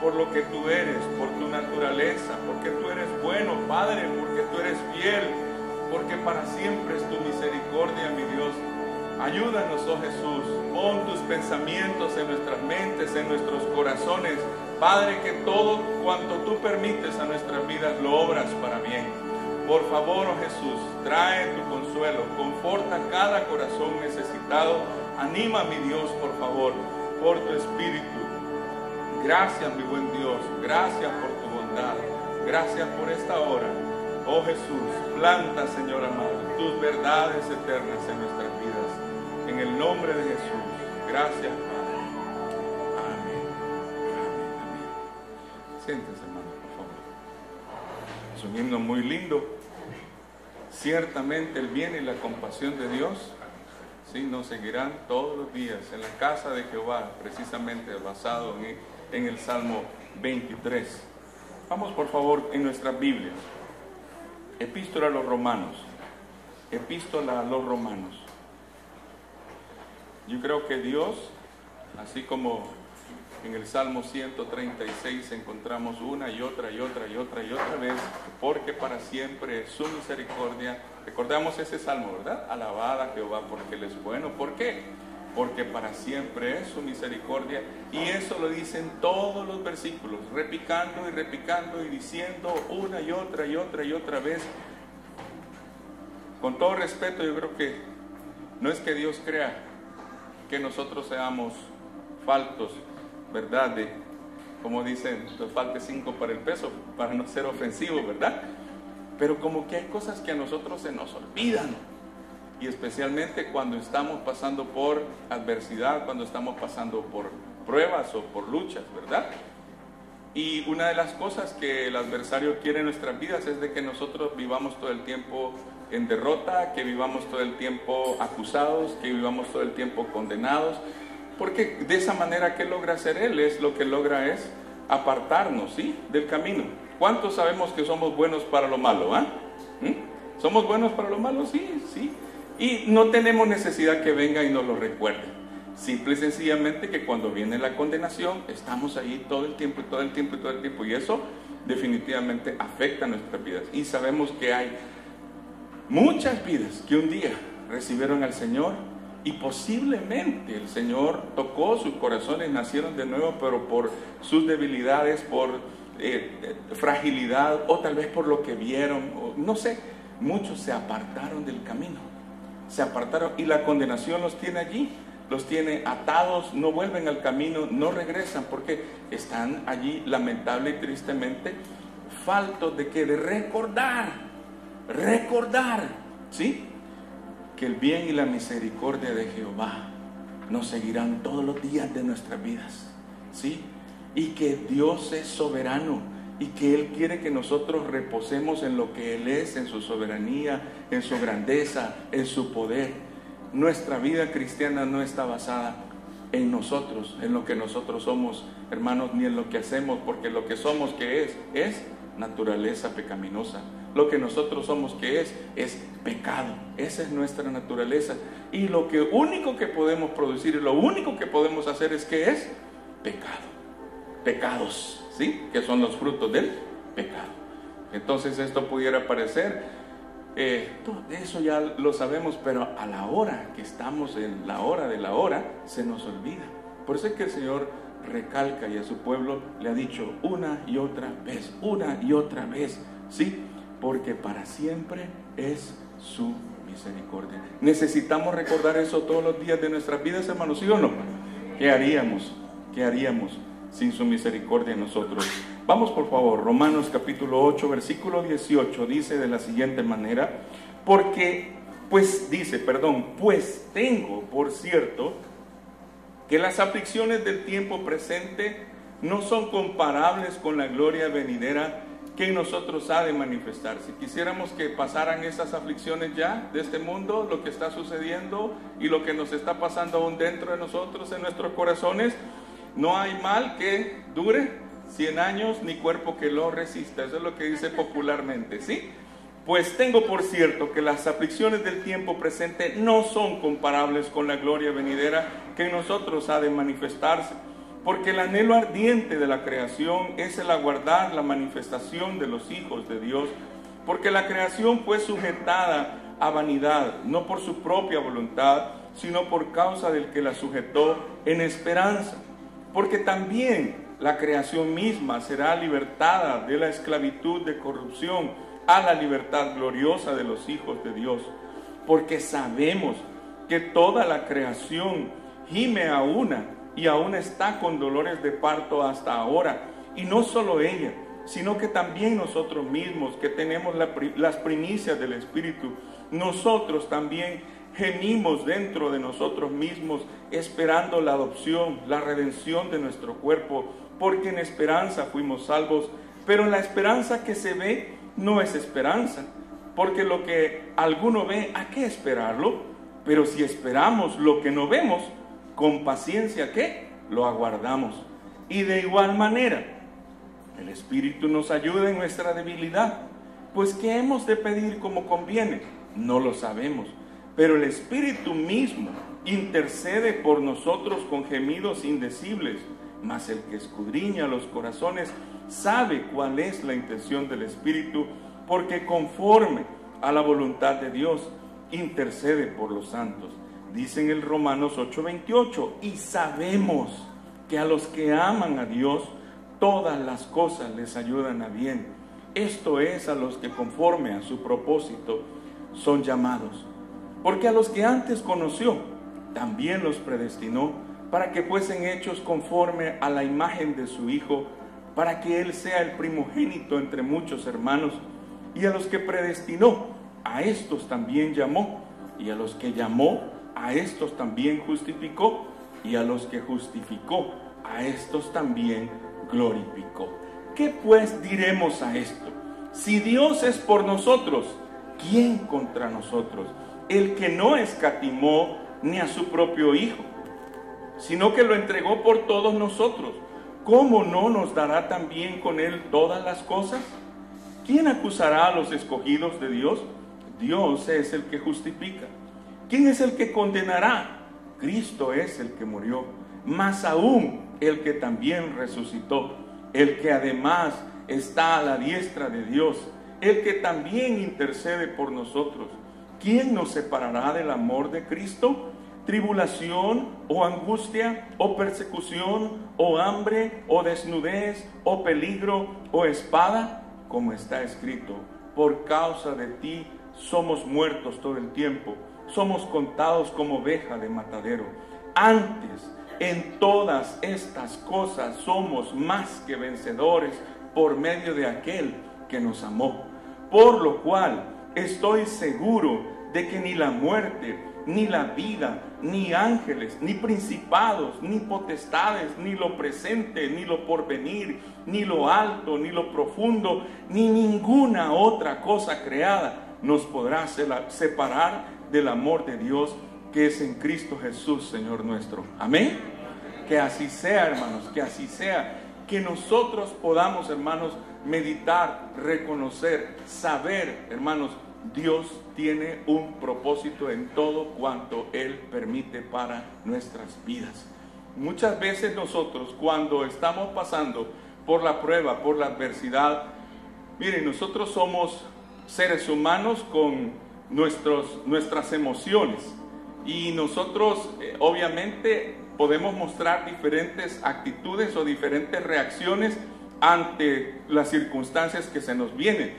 Por lo que tú eres, por tu naturaleza, porque tú eres bueno, Padre, porque tú eres fiel, porque para siempre es tu misericordia, mi Dios. Ayúdanos, oh Jesús, pon tus pensamientos en nuestras mentes, en nuestros corazones, Padre, que todo cuanto tú permites a nuestras vidas lo obras para bien. Por favor, oh Jesús, trae tu consuelo, conforta cada corazón necesitado, anima, mi Dios, por favor, por tu Espíritu. Gracias, mi buen Dios, gracias por tu bondad, gracias por esta hora. Oh Jesús, planta, Señor amado, tus verdades eternas en nuestras vidas. En el nombre de Jesús, gracias, Padre. Amén, amén, amén. Siéntese, hermano, por favor. Es un himno muy lindo. Ciertamente el bien y la compasión de Dios, sí, nos seguirán todos los días en la casa de Jehová, precisamente basado en el Salmo 23. Vamos por favor en nuestras Biblias. Epístola a los Romanos. Epístola a los Romanos. Yo creo que Dios, así como en el Salmo 136 encontramos una y otra y otra y otra y otra vez, porque para siempre es su misericordia. Recordamos ese Salmo, ¿verdad? Alabad a Jehová porque Él es bueno. ¿Por qué? Porque para siempre es su misericordia, y eso lo dicen todos los versículos, repicando y repicando y diciendo una y otra y otra y otra vez. Con todo respeto, yo creo que no es que Dios crea que nosotros seamos faltos, ¿verdad? Como dicen, nos falte 5 para el peso, para no ser ofensivo, ¿verdad? Pero como que hay cosas que a nosotros se nos olvidan. Y especialmente cuando estamos pasando por adversidad, cuando estamos pasando por pruebas o por luchas, ¿verdad? Y una de las cosas que el adversario quiere en nuestras vidas es de que nosotros vivamos todo el tiempo en derrota, que vivamos todo el tiempo acusados, que vivamos todo el tiempo condenados, porque de esa manera, ¿qué logra hacer él? Lo que logra es apartarnos, ¿sí?, del camino. ¿Cuántos sabemos que somos buenos para lo malo? ¿Somos buenos para lo malo? Sí, sí. Y no tenemos necesidad que venga y nos lo recuerde. Simple y sencillamente que cuando viene la condenación, estamos ahí todo el tiempo y todo el tiempo y todo el tiempo. Y eso definitivamente afecta nuestras vidas. Y sabemos que hay muchas vidas que un día recibieron al Señor y posiblemente el Señor tocó sus corazones, nacieron de nuevo, pero por sus debilidades, por fragilidad, o tal vez por lo que vieron, o no sé, muchos se apartaron del camino. Se apartaron y la condenación los tiene allí, los tiene atados, no vuelven al camino, no regresan, porque están allí lamentable y tristemente faltos de que de recordar, ¿sí?, que el bien y la misericordia de Jehová nos seguirán todos los días de nuestras vidas, ¿sí?, y que Dios es soberano y que Él quiere que nosotros reposemos en lo que Él es, en su soberanía, en su grandeza, en su poder. Nuestra vida cristiana no está basada en nosotros, en lo que nosotros somos, hermanos, ni en lo que hacemos, porque lo que somos, ¿qué es? Es naturaleza pecaminosa. Lo que nosotros somos, ¿qué es? Es pecado. Esa es nuestra naturaleza. Y lo único que podemos producir y lo único que podemos hacer es, ¿qué es? Pecado. Pecados, ¿sí?, que son los frutos del pecado. Entonces esto pudiera parecer, eso ya lo sabemos, pero a la hora que estamos, en la hora de la hora, se nos olvida. Por eso es que el Señor recalca y a su pueblo le ha dicho una y otra vez, ¿sí? Porque para siempre es su misericordia. Necesitamos recordar eso todos los días de nuestras vidas, hermanos, ¿sí o no? ¿Qué haríamos sin su misericordia en nosotros? Vamos por favor, Romanos capítulo 8, versículo 18, dice de la siguiente manera: pues tengo por cierto que las aflicciones del tiempo presente no son comparables con la gloria venidera que en nosotros ha de manifestarse. Quisiéramos que pasaran esas aflicciones ya de este mundo, lo que está sucediendo y lo que nos está pasando aún dentro de nosotros, en nuestros corazones. No hay mal que dure 100 años, ni cuerpo que lo resista. Eso es lo que dice popularmente, ¿sí? Pues tengo por cierto que las aflicciones del tiempo presente no son comparables con la gloria venidera que en nosotros ha de manifestarse. Porque el anhelo ardiente de la creación es el aguardar la manifestación de los hijos de Dios. Porque la creación fue sujetada a vanidad, no por su propia voluntad, sino por causa del que la sujetó en esperanza. Porque también la creación misma será libertada de la esclavitud de corrupción a la libertad gloriosa de los hijos de Dios. Porque sabemos que toda la creación gime a una y aún está con dolores de parto hasta ahora. Y no solo ella, sino que también nosotros mismos, que tenemos las primicias del Espíritu, nosotros también gemimos dentro de nosotros mismos, esperando la adopción, la redención de nuestro cuerpo, porque en esperanza fuimos salvos. Pero la esperanza que se ve no es esperanza, porque lo que alguno ve, ¿a qué esperarlo? Pero si esperamos lo que no vemos, con paciencia, ¿qué? Lo aguardamos. Y de igual manera, el Espíritu nos ayuda en nuestra debilidad. Pues ¿qué hemos de pedir como conviene? No lo sabemos. Pero el Espíritu mismo intercede por nosotros con gemidos indecibles. Mas el que escudriña los corazones sabe cuál es la intención del Espíritu, porque conforme a la voluntad de Dios intercede por los santos. Dice en el Romanos 8:28, y sabemos que a los que aman a Dios, todas las cosas les ayudan a bien. Esto es, a los que conforme a su propósito son llamados. Porque a los que antes conoció, también los predestinó, para que fuesen hechos conforme a la imagen de su Hijo, para que Él sea el primogénito entre muchos hermanos. Y a los que predestinó, a estos también llamó. Y a los que llamó, a estos también justificó, y a los que justificó, a estos también glorificó. ¿Qué pues diremos a esto? Si Dios es por nosotros, ¿quién contra nosotros? El que no escatimó ni a su propio Hijo, sino que lo entregó por todos nosotros, ¿cómo no nos dará también con Él todas las cosas? ¿Quién acusará a los escogidos de Dios? Dios es el que justifica. ¿Quién es el que condenará? Cristo es el que murió, más aún el que también resucitó, el que además está a la diestra de Dios, el que también intercede por nosotros. ¿Quién nos separará del amor de Cristo? ¿Tribulación, o angustia, o persecución, o hambre, o desnudez, o peligro, o espada? Como está escrito, por causa de ti somos muertos todo el tiempo, somos contados como oveja de matadero. Antes, en todas estas cosas somos más que vencedores por medio de aquel que nos amó. Por lo cual estoy seguro de que ni la muerte, ni la vida, ni ángeles, ni principados, ni potestades, ni lo presente, ni lo porvenir, ni lo alto, ni lo profundo, ni ninguna otra cosa creada nos podrá separar del amor de Dios que es en Cristo Jesús, Señor nuestro. Amén. Que así sea, hermanos, que así sea. Que nosotros podamos, hermanos, meditar, reconocer, saber, hermanos, Dios tiene un propósito en todo cuanto Él permite para nuestras vidas. Muchas veces nosotros, cuando estamos pasando por la prueba, por la adversidad, miren, nosotros somos seres humanos con nuestras emociones, y nosotros obviamente podemos mostrar diferentes actitudes o diferentes reacciones ante las circunstancias que se nos vienen.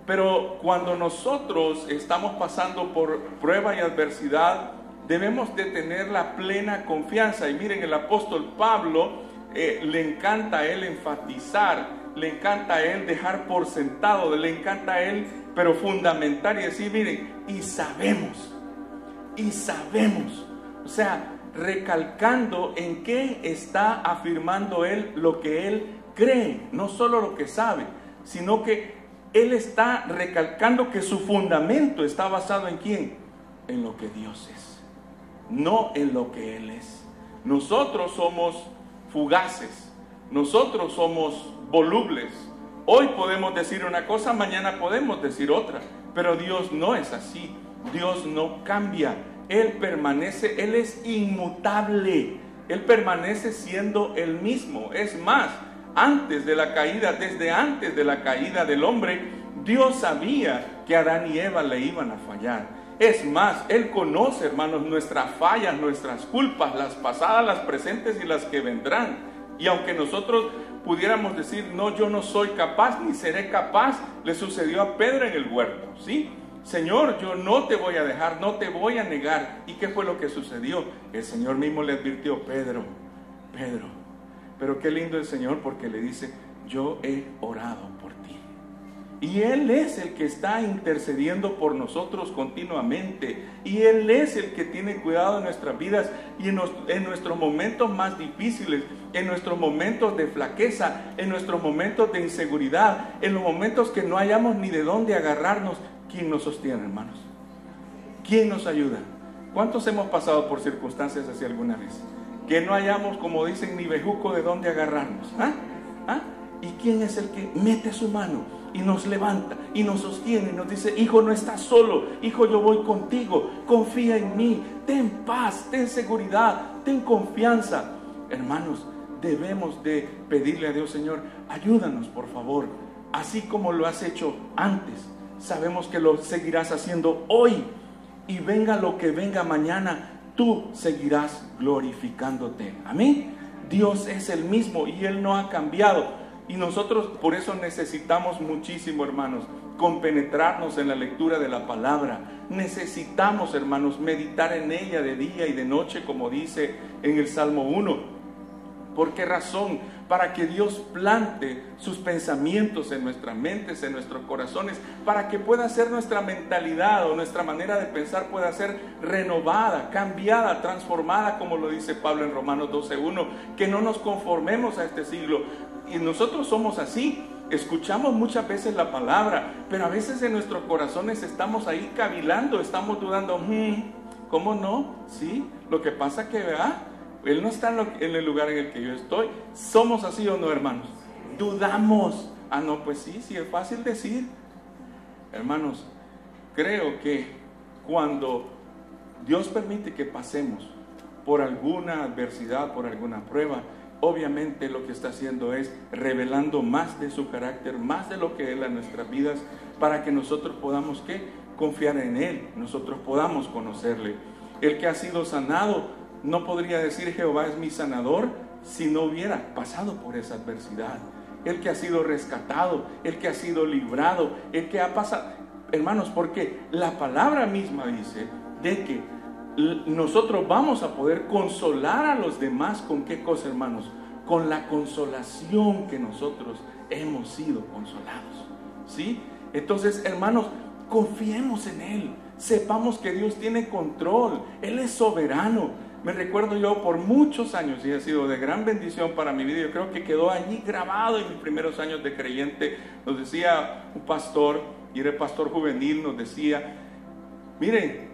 Pero cuando nosotros estamos pasando por prueba y adversidad, debemos de tener la plena confianza. Y miren, el apóstol Pablo le encanta a él enfatizar, le encanta a él dejar por sentado, le encanta a él, pero fundamentar y decir, miren, y sabemos, o sea, recalcando en qué está afirmando él lo que él cree, no solo lo que sabe, sino que él está recalcando que su fundamento está basado en quién, en lo que Dios es, no en lo que él es. Nosotros somos fugaces, nosotros somos volubles. Hoy podemos decir una cosa, mañana podemos decir otra, pero Dios no es así. Dios no cambia, Él permanece, Él es inmutable, Él permanece siendo el mismo. Es más, antes de la caída, desde antes de la caída del hombre, Dios sabía que Adán y Eva le iban a fallar. Es más, Él conoce, hermanos, nuestras fallas, nuestras culpas, las pasadas, las presentes y las que vendrán. Y aunque nosotros pudiéramos decir, no, yo no soy capaz ni seré capaz, le sucedió a Pedro en el huerto, ¿sí? Señor, yo no te voy a dejar, no te voy a negar. ¿Y qué fue lo que sucedió? El Señor mismo le advirtió, Pedro, pero qué lindo el Señor, porque le dice, yo he orado por ti. Y Él es el que está intercediendo por nosotros continuamente. Y Él es el que tiene cuidado de nuestras vidas. Y en nuestros momentos más difíciles, en nuestros momentos de flaqueza, en nuestros momentos de inseguridad, en los momentos que no hayamos ni de dónde agarrarnos, ¿quién nos sostiene, hermanos? ¿Quién nos ayuda? ¿Cuántos hemos pasado por circunstancias así alguna vez? Que no hayamos, como dicen, ni bejuco de dónde agarrarnos. ¿Y quién es el que mete su mano y nos levanta y nos sostiene y nos dice, hijo, no estás solo, hijo, yo voy contigo, confía en mí, ten paz, ten seguridad, ten confianza? Hermanos, debemos de pedirle a Dios, Señor, ayúdanos por favor, así como lo has hecho antes. Sabemos que lo seguirás haciendo hoy, y venga lo que venga mañana, tú seguirás glorificándote. Amén. Dios es el mismo y Él no ha cambiado. Y nosotros por eso necesitamos muchísimo, hermanos, compenetrarnos en la lectura de la palabra. Necesitamos, hermanos, meditar en ella de día y de noche, como dice en el Salmo 1. ¿Por qué razón? Para que Dios plante sus pensamientos en nuestras mentes, en nuestros corazones, para que pueda ser nuestra mentalidad o nuestra manera de pensar pueda ser renovada, cambiada, transformada, como lo dice Pablo en Romanos 12:1, que no nos conformemos a este siglo. Y nosotros somos así, escuchamos muchas veces la palabra, pero a veces en nuestros corazones estamos ahí cavilando, estamos dudando, ¿cómo no? Sí, lo que pasa que, Él no está en el lugar en el que yo estoy. ¿Somos así o no, hermanos? Dudamos. No, pues sí es fácil decir. Hermanos, creo que cuando Dios permite que pasemos por alguna adversidad, por alguna prueba, obviamente lo que está haciendo es revelando más de su carácter, más de lo que Él en nuestras vidas, para que nosotros podamos, ¿qué? Confiar en Él, nosotros podamos conocerle. El que ha sido sanado no podría decir Jehová es mi sanador si no hubiera pasado por esa adversidad. El que ha sido rescatado, el que ha sido librado, el que ha pasado, hermanos, porque la palabra misma dice de que nosotros vamos a poder consolar a los demás. ¿Con qué cosa, hermanos? Con la consolación que nosotros hemos sido consolados, ¿sí? Entonces, hermanos, confiemos en Él, sepamos que Dios tiene control, Él es soberano. Me recuerdo yo por muchos años, y ha sido de gran bendición para mi vida, yo creo que quedó allí grabado en mis primeros años de creyente. Nos decía un pastor, y era el pastor juvenil, nos decía, miren,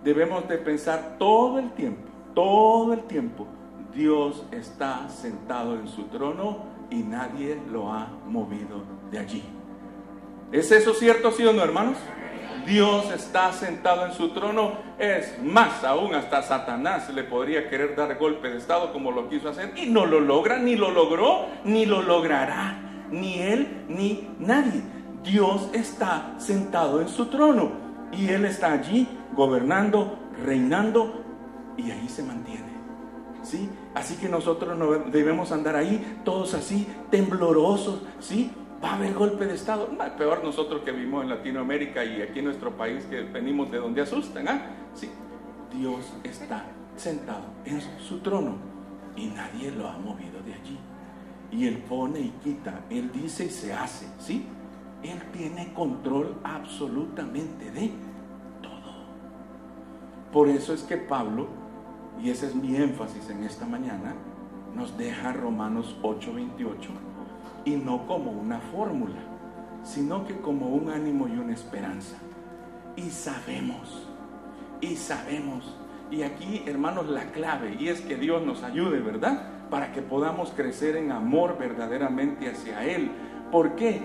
debemos de pensar todo el tiempo, Dios está sentado en su trono y nadie lo ha movido de allí. ¿Es eso cierto, sí o no, hermanos? Dios está sentado en su trono. Es más, aún hasta Satanás le podría querer dar golpe de estado como lo quiso hacer, y no lo logra, ni lo logró, ni lo logrará, ni él ni nadie. Dios está sentado en su trono y Él está allí gobernando, reinando, y ahí se mantiene. ¿sí? Así que nosotros no debemos andar ahí, todos así, temblorosos, ¿sí? Va a haber golpe de Estado. No, peor nosotros que vivimos en Latinoamérica y aquí en nuestro país, que venimos de donde asustan, ¿ah? ¿Sí? Dios está sentado en su trono y nadie lo ha movido de allí. Y Él pone y quita, Él dice y se hace, ¿sí? Él tiene control absolutamente de todo. Por eso es que Pablo, y ese es mi énfasis en esta mañana, nos deja Romanos 8:28, y no como una fórmula, sino que como un ánimo y una esperanza. Y sabemos, y aquí, hermanos, la clave, y es que Dios nos ayude, ¿verdad? Para que podamos crecer en amor verdaderamente hacia Él. ¿Por qué?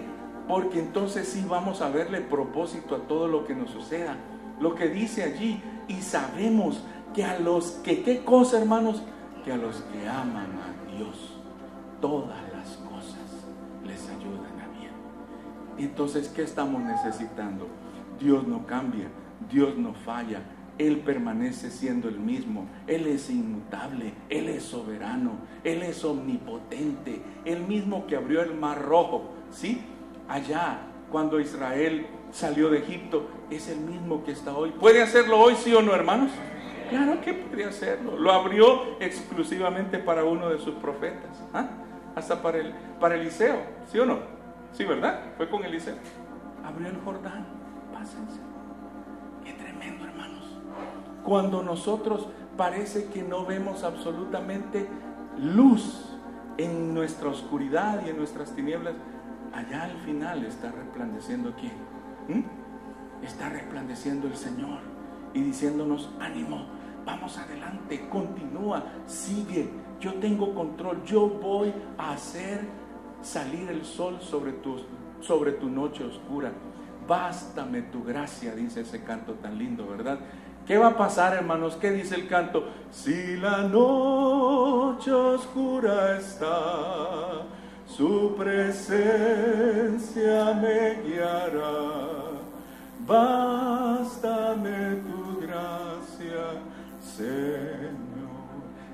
Porque entonces sí vamos a verle propósito a todo lo que nos suceda. Lo que dice allí, y sabemos que a los que, ¿qué cosa, hermanos? Que a los que aman a Dios, todas las cosas les ayudan a bien. Entonces, ¿qué estamos necesitando? Dios no cambia, Dios no falla, Él permanece siendo el mismo. Él es inmutable, Él es soberano, Él es omnipotente, el mismo que abrió el mar rojo, ¿sí? Allá, cuando Israel salió de Egipto, es el mismo que está hoy. ¿Puede hacerlo hoy, sí o no, hermanos? Claro que puede hacerlo. Lo abrió exclusivamente para uno de sus profetas, ¿ah? Hasta para Eliseo, ¿sí o no? Sí, ¿verdad? Fue con Eliseo. Abrió el Jordán. Pásense. Qué tremendo, hermanos. Cuando nosotros parece que no vemos absolutamente luz en nuestra oscuridad y en nuestras tinieblas, allá al final está resplandeciendo ¿quién? Está resplandeciendo el Señor y diciéndonos: ánimo, vamos adelante, continúa, sigue, yo tengo control, yo voy a hacer salir el sol sobre tu noche oscura. Bástame tu gracia, dice ese canto tan lindo, ¿verdad? ¿Qué va a pasar, hermanos? ¿Qué dice el canto? Si la noche oscura está, su presencia me guiará. Bástame tu gracia, Señor.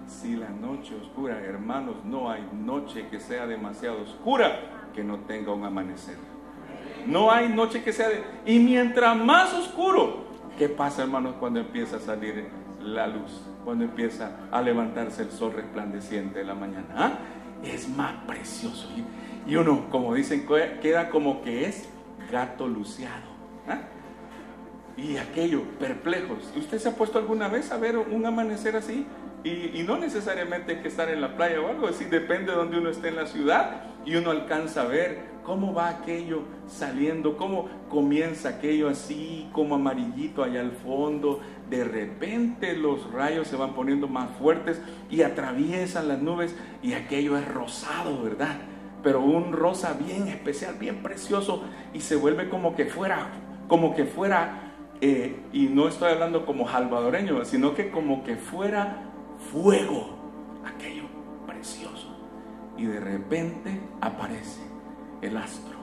Si la noche oscura, hermanos, no hay noche que sea demasiado oscura que no tenga un amanecer. No hay noche que sea y mientras más oscuro, ¿qué pasa, hermanos, cuando empieza a salir la luz? Cuando empieza a levantarse el sol resplandeciente de la mañana, ¿ah? Es más precioso. Y uno, como dicen, queda como que es gato luceado, ¿ah? Y aquello, perplejos. ¿Usted se ha puesto alguna vez a ver un amanecer así? Y no necesariamente hay que estar en la playa o algo así, depende de donde uno esté en la ciudad, y uno alcanza a ver cómo va aquello saliendo, cómo comienza aquello así, como amarillito allá al fondo. De repente los rayos se van poniendo más fuertes y atraviesan las nubes y aquello es rosado, ¿verdad? Pero un rosa bien especial, bien precioso, y se vuelve como que fuera, y no estoy hablando como salvadoreño, sino que como que fuera fuego, aquello precioso. Y de repente aparece el astro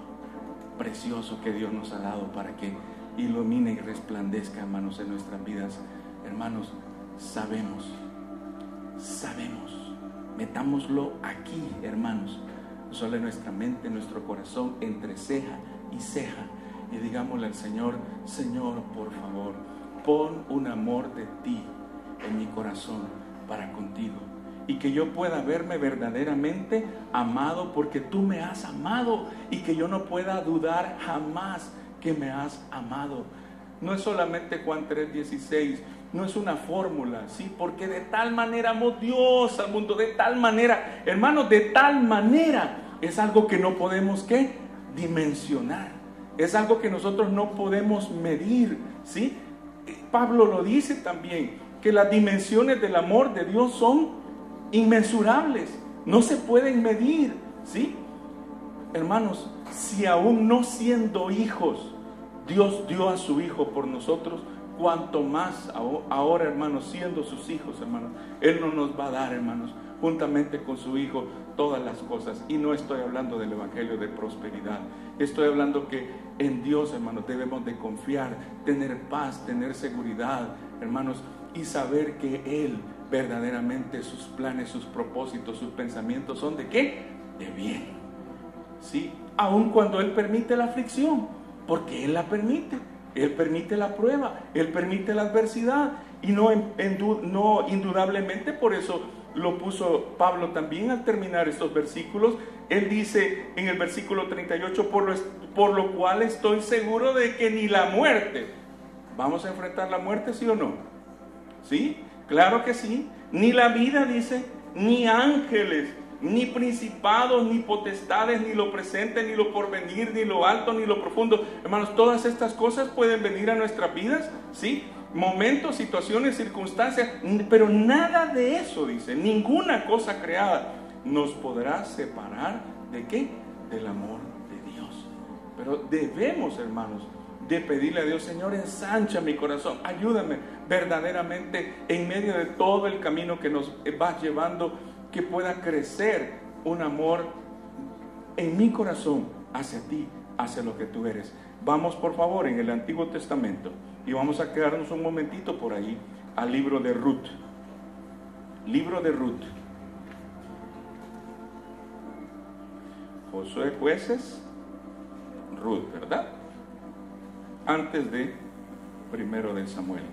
precioso que Dios nos ha dado para que ilumine y resplandezca, hermanos, en nuestras vidas. Hermanos, sabemos, metámoslo aquí, hermanos, solo en nuestra mente, en nuestro corazón, entre ceja y ceja, y digámosle al Señor: Señor, por favor, pon un amor de ti en mi corazón para contigo, y que yo pueda verme verdaderamente amado porque tú me has amado, y que yo no pueda dudar jamás que me has amado. No es solamente Juan 3:16, no es una fórmula, ¿sí? Porque de tal manera amó Dios al mundo, de tal manera, hermanos, de tal manera, es algo que no podemos, ¿qué? Dimensionar, es algo que nosotros no podemos medir, ¿sí? Pablo lo dice también, que las dimensiones del amor de Dios son inmensurables, no se pueden medir, ¿sí? Hermanos, si aún no siendo hijos, Dios dio a su Hijo por nosotros, cuanto más ahora, hermanos, siendo sus hijos, hermanos, Él no nos va a dar, hermanos, juntamente con su Hijo, todas las cosas. Y no estoy hablando del evangelio de prosperidad, estoy hablando que en Dios, hermanos, debemos de confiar, tener paz, tener seguridad, hermanos, y saber que Él verdaderamente sus planes, sus propósitos, sus pensamientos son ¿de qué? De bien. ¿Sí? Aun cuando Él permite la aflicción, porque Él la permite. Él permite la prueba, Él permite la adversidad, y no indudablemente, por eso lo puso Pablo también al terminar estos versículos. Él dice en el versículo 38, por lo cual estoy seguro de que ni la muerte, ¿vamos a enfrentar la muerte, sí o no? ¿Sí? Claro que sí. Ni la vida, dice, ni ángeles, ni principados, ni potestades, ni lo presente, ni lo porvenir, ni lo alto, ni lo profundo. Hermanos, todas estas cosas pueden venir a nuestras vidas, ¿sí? Momentos, situaciones, circunstancias, pero nada de eso, dice, ninguna cosa creada nos podrá separar ¿de qué? Del amor de Dios. Pero debemos, hermanos, de pedirle a Dios: Señor, ensancha mi corazón, ayúdame verdaderamente en medio de todo el camino que nos vas llevando, que pueda crecer un amor en mi corazón hacia ti, hacia lo que tú eres. Vamos por favor en el Antiguo Testamento y vamos a quedarnos un momentito por ahí al libro de Ruth. Libro de Ruth. Josué, Jueces, Ruth, ¿verdad? Antes de primero de Samuel.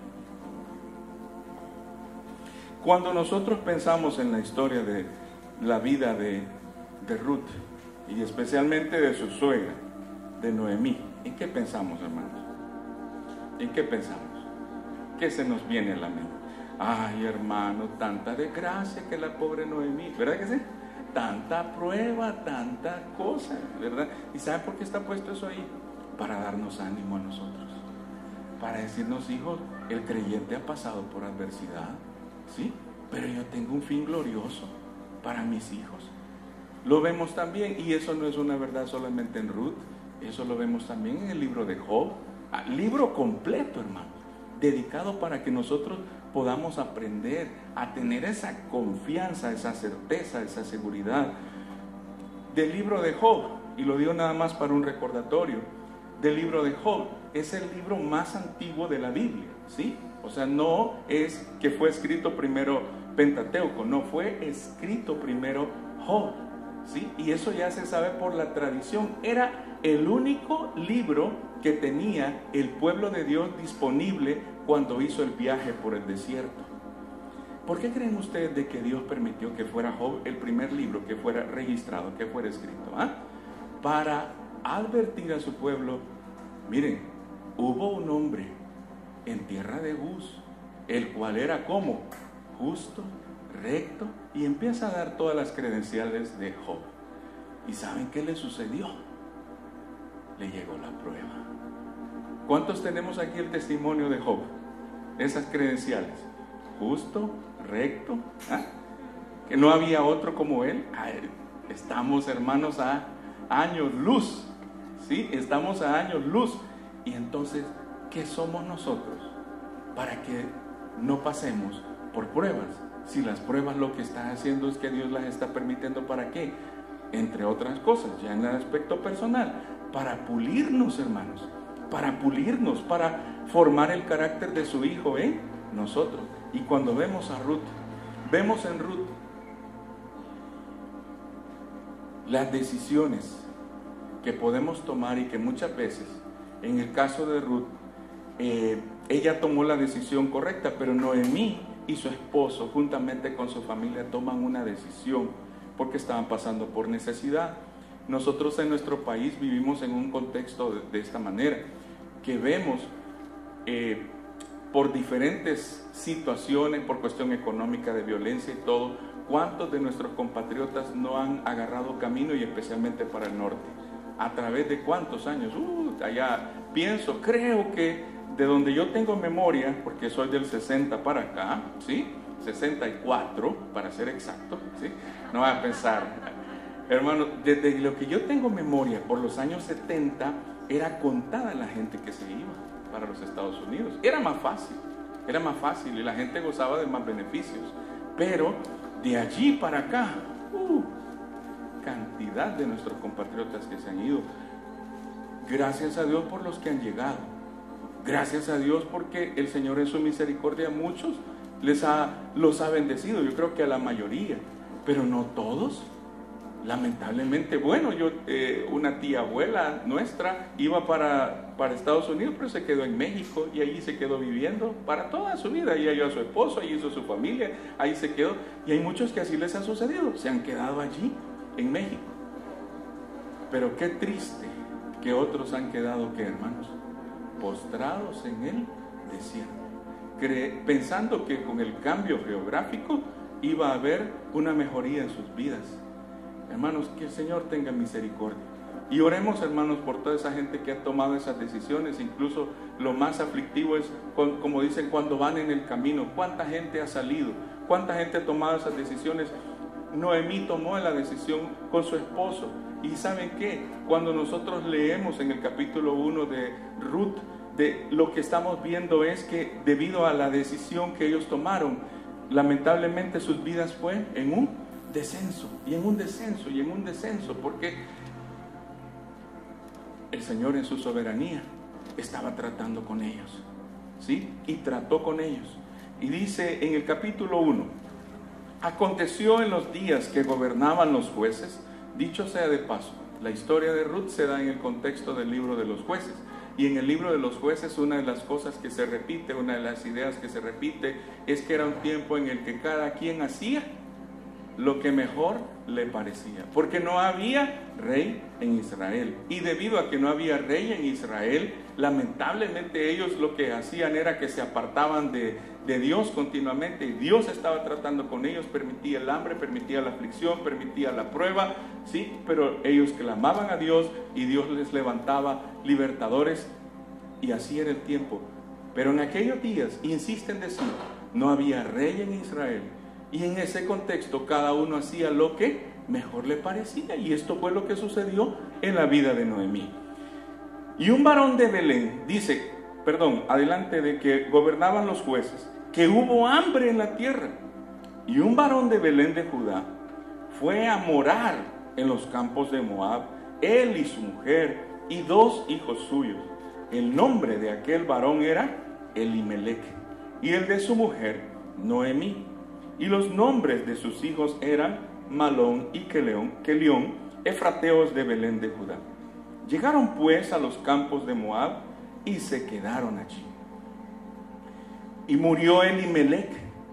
Cuando nosotros pensamos en la historia de la vida de Ruth, y especialmente de su suegra, de Noemí, ¿en qué pensamos, hermanos? ¿En qué pensamos? ¿Qué se nos viene a la mente? Ay, hermano, tanta desgracia que la pobre Noemí, ¿verdad que sí? Tanta prueba, tanta cosa, ¿verdad? ¿Y saben por qué está puesto eso ahí? Para darnos ánimo a nosotros, para decirnos: hijos, el creyente ha pasado por adversidad, ¿sí? Pero yo tengo un fin glorioso para mis hijos. Lo vemos también, y eso no es una verdad solamente en Ruth, eso lo vemos también en el libro de Job, libro completo, hermano, dedicado para que nosotros podamos aprender a tener esa confianza, esa certeza, esa seguridad. Del libro de Job, y lo digo nada más para un recordatorio, del libro de Job, es el libro más antiguo de la Biblia, ¿sí? O sea, no es que fue escrito primero Pentateuco, no, fue escrito primero Job, ¿sí? Y eso ya se sabe por la tradición. Era el único libro que tenía el pueblo de Dios disponible cuando hizo el viaje por el desierto. ¿Por qué creen ustedes de que Dios permitió que fuera Job el primer libro que fuera registrado, que fuera escrito? Para advertir a su pueblo: miren, hubo un hombre en tierra de Uz, el cual era como justo, recto, y empieza a dar todas las credenciales de Job. ¿Y saben qué le sucedió? Le llegó la prueba. ¿Cuántos tenemos aquí el testimonio de Job? Esas credenciales: justo, recto, que no había otro como él. Estamos, hermanos, a años luz, ¿sí? Estamos a años luz. Y entonces, ¿qué somos nosotros para que no pasemos por pruebas? Si las pruebas lo que están haciendo es que Dios las está permitiendo, ¿para qué? Entre otras cosas, ya en el aspecto personal, para pulirnos, hermanos, para pulirnos, para formar el carácter de su Hijo en nosotros. Y cuando vemos a Ruth, vemos en Ruth las decisiones que podemos tomar, y que muchas veces, en el caso de Ruth, ella tomó la decisión correcta, pero Noemí y su esposo, juntamente con su familia, toman una decisión porque estaban pasando por necesidad. Nosotros en nuestro país vivimos en un contexto de esta manera, que vemos por diferentes situaciones, por cuestión económica, de violencia y todo, cuántos de nuestros compatriotas no han agarrado camino, y especialmente para el norte. ¿A través de cuántos años? Allá pienso, creo que de donde yo tengo memoria, porque soy del 60 para acá, ¿sí? 64 para ser exacto, ¿sí? No voy a pensar, hermano, desde lo que yo tengo memoria, por los años 70, era contada la gente que se iba para los Estados Unidos. Era más fácil y la gente gozaba de más beneficios. Pero de allí para acá, cantidad de nuestros compatriotas que se han ido. Gracias a Dios por los que han llegado. Gracias a Dios porque el Señor en su misericordia muchos los ha bendecido, yo creo que a la mayoría, pero no todos. Lamentablemente, bueno, una tía abuela nuestra iba para Estados Unidos, pero se quedó en México y allí se quedó viviendo para toda su vida. Ahí halló a su esposo, ahí hizo su familia, ahí se quedó. Y hay muchos que así les ha sucedido, se han quedado allí en México. Pero qué triste que otros han quedado, ¿qué, hermanos? Postrados en el desierto, pensando que con el cambio geográfico iba a haber una mejoría en sus vidas. Hermanos, que el Señor tenga misericordia. Y oremos, hermanos, por toda esa gente que ha tomado esas decisiones. Incluso lo más aflictivo es, como dicen, cuando van en el camino. ¿Cuánta gente ha salido? ¿Cuánta gente ha tomado esas decisiones? Noemí tomó la decisión con su esposo. ¿Y saben qué? Cuando nosotros leemos en el capítulo 1 de Ruth, lo que estamos viendo es que debido a la decisión que ellos tomaron, lamentablemente sus vidas fue en un descenso, y en un descenso, y en un descenso, porque el Señor en su soberanía estaba tratando con ellos, ¿sí? Y trató con ellos. Y dice en el capítulo 1, aconteció en los días que gobernaban los jueces, dicho sea de paso, la historia de Ruth se da en el contexto del libro de los jueces. Y en el libro de los jueces, una de las cosas que se repite, una de las ideas que se repite, es que era un tiempo en el que cada quien hacía lo que mejor le parecía, porque no había rey en Israel. Y debido a que no había rey en Israel, lamentablemente ellos lo que hacían era que se apartaban de Dios continuamente. Dios estaba tratando con ellos, permitía el hambre, permitía la aflicción, permitía la prueba, sí, pero ellos clamaban a Dios y Dios les levantaba libertadores, y así era el tiempo. Pero en aquellos días, insiste en decir, no había rey en Israel. Y en ese contexto cada uno hacía lo que mejor le parecía. Y esto fue lo que sucedió en la vida de Noemí. Y un varón de Belén, adelante de que gobernaban los jueces, que hubo hambre en la tierra. Y un varón de Belén de Judá fue a morar en los campos de Moab, él y su mujer y 2 hijos suyos. El nombre de aquel varón era Elimelech, y el de su mujer Noemí. Y los nombres de sus hijos eran Malón y Kelión, efrateos de Belén de Judá. Llegaron pues a los campos de Moab y se quedaron allí. Y murió Elimelech,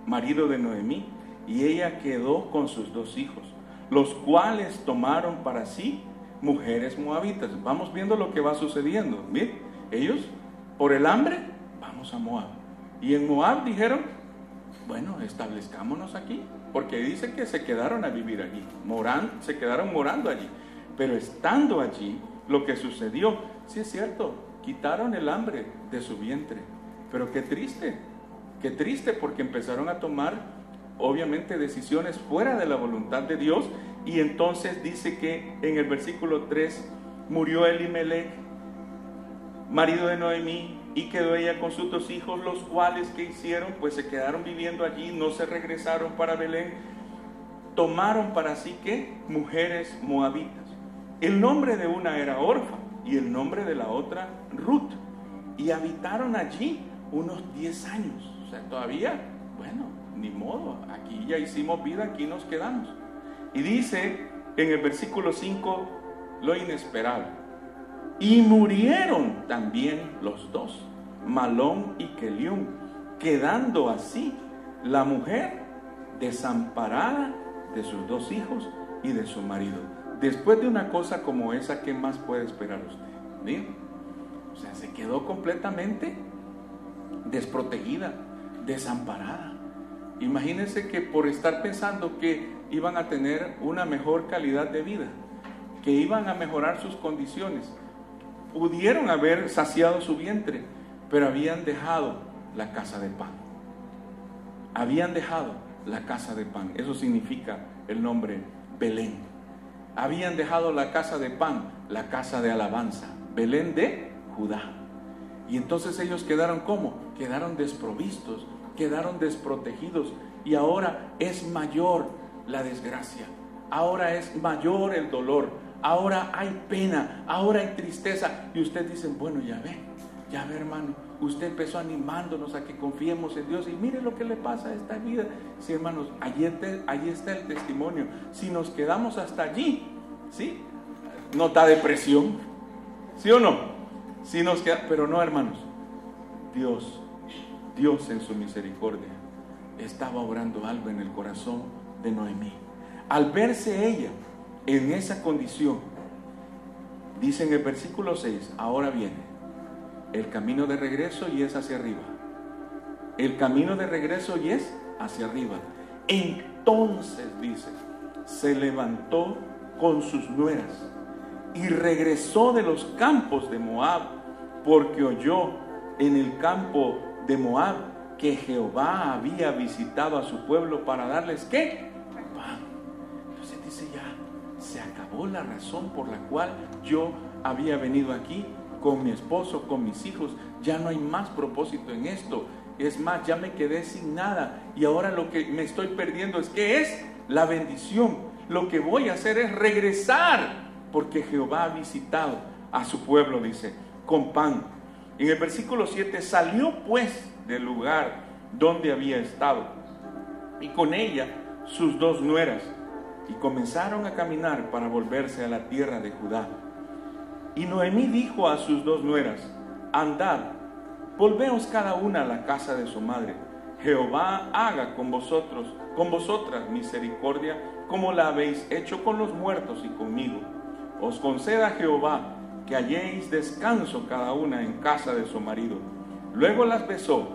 marido de Noemí, y ella quedó con sus 2 hijos, los cuales tomaron para sí mujeres moabitas. Vamos viendo lo que va sucediendo. Miren, ellos por el hambre, vamos a Moab. Y en Moab dijeron, bueno, establezcámonos aquí, porque dice que se quedaron a vivir allí, se quedaron morando allí. Pero estando allí, lo que sucedió, sí es cierto, quitaron el hambre de su vientre. Pero qué triste, porque empezaron a tomar, obviamente, decisiones fuera de la voluntad de Dios. Y entonces dice que en el versículo 3, murió Elimelech, marido de Noemí, y quedó ella con sus 2 hijos, los cuales, ¿qué hicieron? Pues se quedaron viviendo allí, no se regresaron para Belén. Tomaron para sí, ¿qué? Mujeres moabitas. El nombre de una era Orfa y el nombre de la otra Ruth. Y habitaron allí unos 10 años. O sea, todavía, bueno, ni modo, aquí ya hicimos vida, aquí nos quedamos. Y dice en el versículo 5 lo inesperado. Y murieron también los 2, Malón y Kelión, quedando así la mujer desamparada de sus 2 hijos y de su marido. Después de una cosa como esa, ¿qué más puede esperar usted? ¿Bien? O sea, se quedó completamente desprotegida, desamparada. Imagínense que por estar pensando que iban a tener una mejor calidad de vida, que iban a mejorar sus condiciones, pudieron haber saciado su vientre, pero habían dejado la casa de pan. Habían dejado la casa de pan. Eso significa el nombre Belén. Habían dejado la casa de pan, la casa de alabanza, Belén de Judá. Y entonces ellos quedaron ¿cómo? Quedaron desprovistos, quedaron desprotegidos. Y ahora es mayor la desgracia. Ahora es mayor el dolor. Ahora hay pena, ahora hay tristeza. Y usted dice, bueno, ya ve hermano, usted empezó animándonos a que confiemos en Dios y mire lo que le pasa a esta vida. Sí, hermanos, allí está el testimonio. Si nos quedamos hasta allí, ¿sí? Nos da depresión, ¿sí o no? Si nos queda, pero no, hermanos, Dios en su misericordia estaba obrando algo en el corazón de Noemí. Al verse ella en esa condición, dice en el versículo 6, ahora viene el camino de regreso y es hacia arriba. El camino de regreso y es hacia arriba. Entonces, dice, se levantó con sus nueras y regresó de los campos de Moab, porque oyó en el campo de Moab que Jehová había visitado a su pueblo para darles, ¿qué? Pan. Entonces dice, ya se acabó la razón por la cual yo había venido aquí con mi esposo, con mis hijos. Ya no hay más propósito en esto. Es más, ya me quedé sin nada y ahora lo que me estoy perdiendo es que es la bendición. Lo que voy a hacer es regresar, porque Jehová ha visitado a su pueblo, dice, con pan. En el versículo 7, salió pues del lugar donde había estado, y con ella sus 2 nueras, y comenzaron a caminar para volverse a la tierra de Judá. Y Noemí dijo a sus 2 nueras, andad, volveos cada una a la casa de su madre. Jehová haga con vosotras misericordia, como la habéis hecho con los muertos y conmigo. Os conceda Jehová que halléis descanso cada una en casa de su marido. Luego las besó,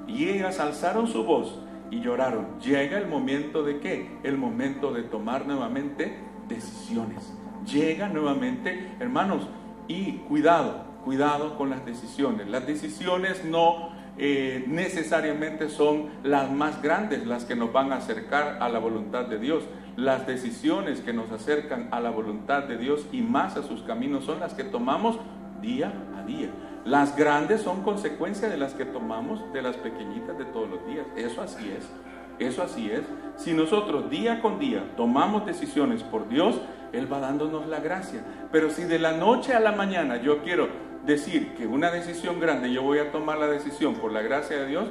y ellas alzaron su voz y lloraron. Llega el momento de ¿qué? El momento de tomar nuevamente decisiones. Llega nuevamente, hermanos, y cuidado con las decisiones. Las decisiones no necesariamente son las más grandes las que nos van a acercar a la voluntad de Dios. Las decisiones que nos acercan a la voluntad de Dios y más a sus caminos son las que tomamos día a día. Las grandes son consecuencia de las que tomamos de las pequeñitas de todos los días. Eso así es. Si nosotros día con día tomamos decisiones por Dios, Él va dándonos la gracia. Pero si de la noche a la mañana yo quiero decir que una decisión grande, yo voy a tomar la decisión por la gracia de Dios,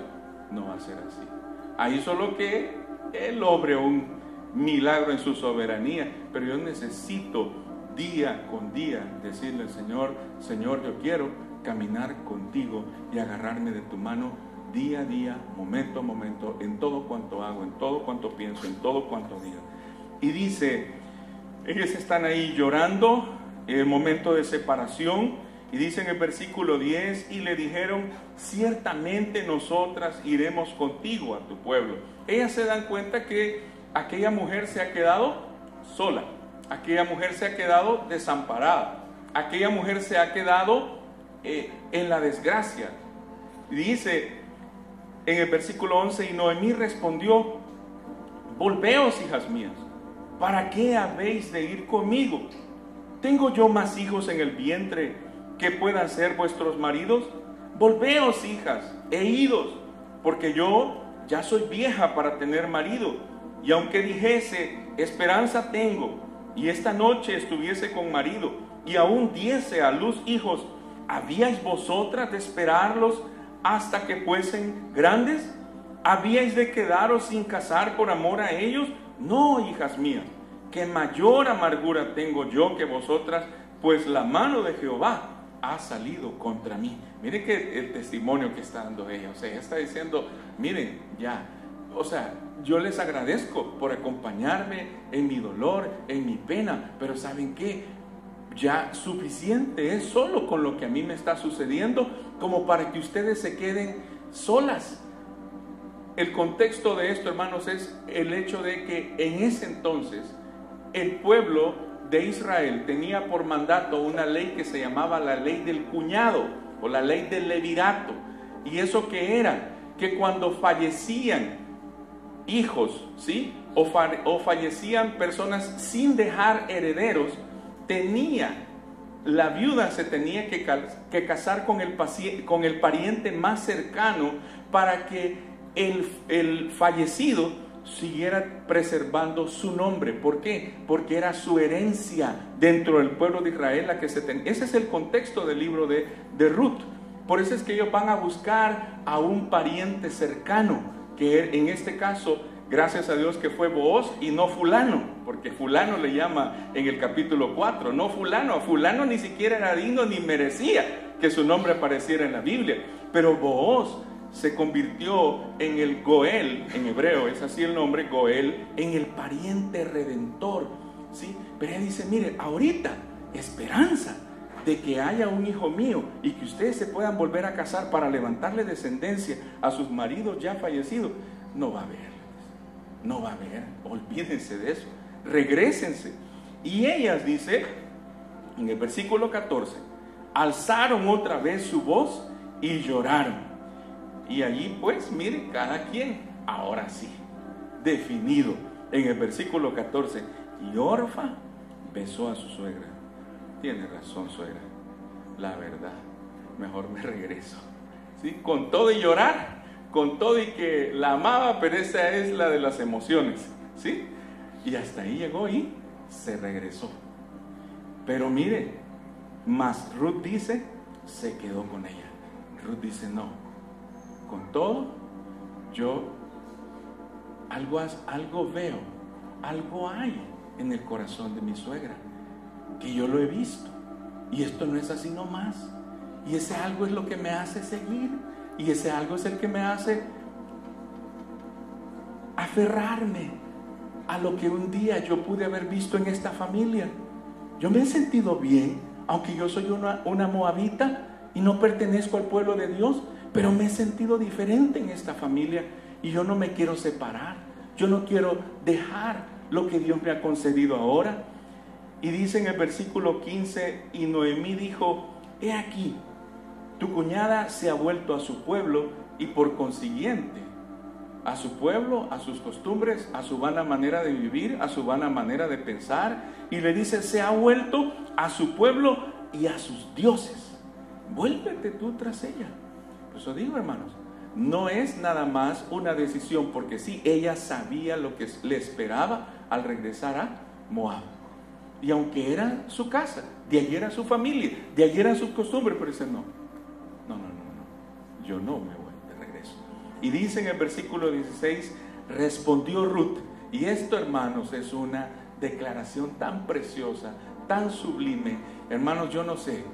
no va a ser así. Ahí solo que Él obre un milagro en su soberanía, pero yo necesito día con día decirle al Señor, Señor, yo quiero caminar contigo y agarrarme de tu mano día a día, momento a momento, en todo cuanto hago, en todo cuanto pienso, en todo cuanto digo. Y dice, ellos están ahí llorando en el momento de separación, y dice en el versículo 10, y le dijeron, ciertamente nosotras iremos contigo a tu pueblo. Ellas se dan cuenta que aquella mujer se ha quedado sola, aquella mujer se ha quedado desamparada, aquella mujer se ha quedado en la desgracia. Dice en el versículo 11, y Noemí respondió, volveos, hijas mías, ¿para qué habéis de ir conmigo? ¿Tengo yo más hijos en el vientre que puedan ser vuestros maridos? Volveos, hijas, e idos, porque yo ya soy vieja para tener marido. Y aunque dijese, esperanza tengo, y esta noche estuviese con marido, y aún diese a luz hijos, ¿habíais vosotras de esperarlos hasta que fuesen grandes? ¿Habíais de quedaros sin casar por amor a ellos? No, hijas mías, que mayor amargura tengo yo que vosotras, pues la mano de Jehová ha salido contra mí. Miren que el testimonio que está dando ella, o sea, ella está diciendo, miren, ya, o sea, yo les agradezco por acompañarme en mi dolor, en mi pena, pero ¿saben qué? Ya suficiente es solo con lo que a mí me está sucediendo como para que ustedes se queden solas. El contexto de esto, hermanos, es el hecho de que en ese entonces el pueblo de Israel tenía por mandato una ley que se llamaba la ley del cuñado o la ley del levirato. ¿Y eso qué era? Que cuando fallecían hijos, ¿sí? o fallecían personas sin dejar herederos, la viuda se tenía que casar con el pariente más cercano para que el fallecido siguiera preservando su nombre. ¿Por qué? Porque era su herencia dentro del pueblo de Israel la que se tenía. Ese es el contexto del libro de Ruth. Por eso es que ellos van a buscar a un pariente cercano, que en este caso, gracias a Dios que fue Booz y no fulano, porque fulano le llama en el capítulo 4, no fulano, fulano ni siquiera era digno ni merecía que su nombre apareciera en la Biblia, pero Booz se convirtió en el Goel, en hebreo es así el nombre, Goel, en el pariente redentor, ¿sí? Pero ella dice, mire, ahorita, esperanza de que haya un hijo mío y que ustedes se puedan volver a casar para levantarle descendencia a sus maridos ya fallecidos, no va a haber, no va a haber, olvídense de eso, regrésense. Y ellas, dice, en el versículo 14, alzaron otra vez su voz y lloraron. Y allí pues, miren, cada quien, ahora sí, definido, en el versículo 14, y Orfa besó a su suegra. Tiene razón, suegra, la verdad, mejor me regreso, ¿sí? Con todo y llorar, con todo y que la amaba, pero esa es la de las emociones, ¿sí? Y hasta ahí llegó y se regresó. Pero mire, más Ruth dice, se quedó con ella. Ruth dice, no, con todo, yo algo veo, algo hay en el corazón de mi suegra, que yo lo he visto, y esto no es así nomás, y ese algo es lo que me hace seguir, y ese algo es el que me hace aferrarme a lo que un día yo pude haber visto en esta familia. Yo me he sentido bien, aunque yo soy una moabita y no pertenezco al pueblo de Dios, pero me he sentido diferente en esta familia y yo no me quiero separar, yo no quiero dejar lo que Dios me ha concedido ahora. Y dice en el versículo 15, y Noemí dijo, he aquí, tu cuñada se ha vuelto a su pueblo y por consiguiente a su pueblo, a sus costumbres, a su vana manera de vivir, a su vana manera de pensar, y le dice, se ha vuelto a su pueblo y a sus dioses, vuélvete tú tras ella. Por eso digo, hermanos, no es nada más una decisión, porque sí, ella sabía lo que le esperaba al regresar a Moab. Y aunque era su casa, de allí era su familia, de allí eran sus costumbres, pero dice, no, yo no me voy de regreso. Y dice en el versículo 16, respondió Ruth, y esto, hermanos, es una declaración tan preciosa, tan sublime. Hermanos, yo no sé,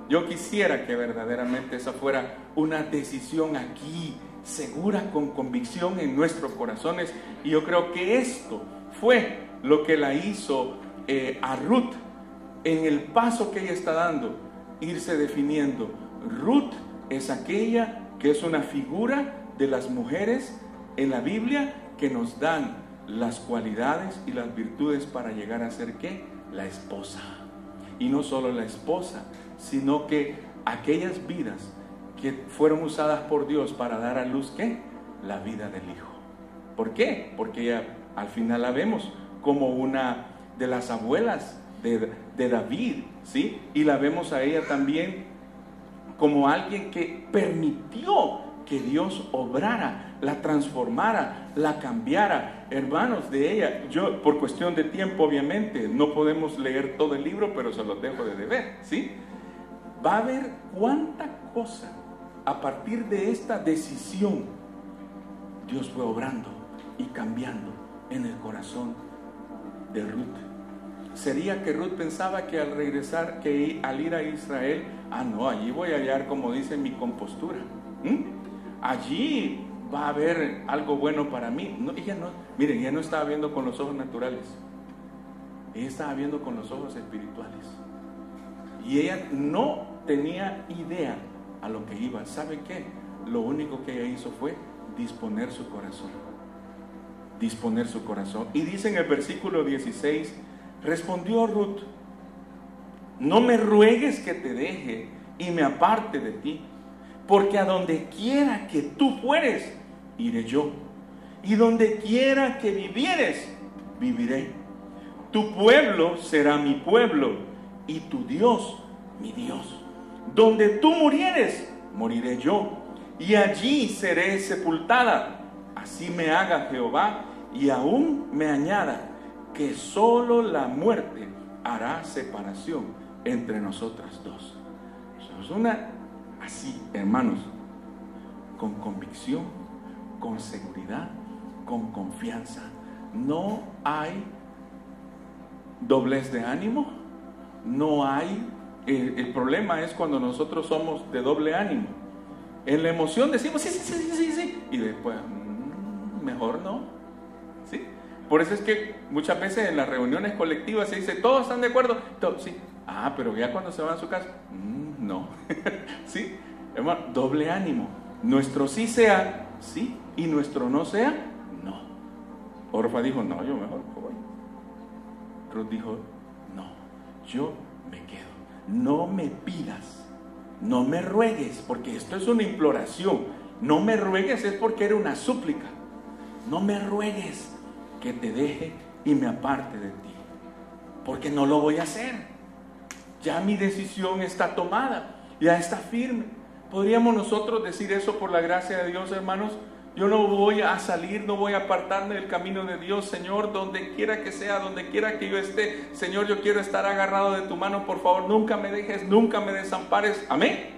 yo quisiera que verdaderamente esa fuera una decisión aquí, segura, con convicción en nuestros corazones, y yo creo que esto fue lo que la hizo a Ruth, en el paso que ella está dando, irse definiendo. Ruth es aquella que es una figura de las mujeres en la Biblia que nos dan las cualidades y las virtudes para llegar a ser ¿qué? La esposa. Y no solo la esposa, sino que aquellas vidas que fueron usadas por Dios para dar a luz ¿qué? La vida del Hijo. ¿Por qué? Porque ella al final la vemos como una de las abuelas de David, ¿sí? Y la vemos a ella también como alguien que permitió que Dios obrara, la transformara, la cambiara. Hermanos, de ella, yo por cuestión de tiempo obviamente no podemos leer todo el libro, pero se los dejo de deber, ¿sí? Va a ver cuánta cosa a partir de esta decisión Dios fue obrando y cambiando en el corazón de Ruth. Sería que Ruth pensaba que al regresar, que al ir a Israel, no, allí voy a hallar, como dice, mi compostura. Allí va a haber algo bueno para mí. No, ella no, miren, ella no estaba viendo con los ojos naturales, ella estaba viendo con los ojos espirituales. Y ella no tenía idea a lo que iba. ¿Sabe qué? Lo único que ella hizo fue disponer su corazón. Disponer su corazón. Y dice en el versículo 16, respondió Ruth, no me ruegues que te deje y me aparte de ti, porque a donde quiera que tú fueres, iré yo, y donde quiera que vivieres, viviré. Tu pueblo será mi pueblo, y tu Dios, mi Dios. Donde tú murieres, moriré yo, y allí seré sepultada. Así me haga Jehová, y aún me añada, que solo la muerte hará separación entre nosotras dos. Es una así, hermanos, con convicción, con seguridad, con confianza. No hay doblez de ánimo, no hay, el problema es cuando nosotros somos de doble ánimo. En la emoción decimos sí, y después mejor no, ¿sí? Por eso es que muchas veces en las reuniones colectivas se dice, ¿todos están de acuerdo? Todos, sí. Pero ya cuando se van a su casa, no. ¿Sí? Hermano, doble ánimo. Nuestro sí sea sí y nuestro no sea no. Orfa dijo, no, yo mejor voy. Ruth dijo, no, yo me quedo. No me pidas, no me ruegues, porque esto es una imploración. No me ruegues es porque era una súplica. No me ruegues que te deje y me aparte de ti, porque no lo voy a hacer. Ya mi decisión está tomada, ya está firme. ¿Podríamos nosotros decir eso por la gracia de Dios, hermanos? Yo no voy a salir, no voy a apartarme del camino de Dios, Señor, donde quiera que sea, donde quiera que yo esté. Señor, yo quiero estar agarrado de tu mano, por favor, nunca me dejes, nunca me desampares. Amén.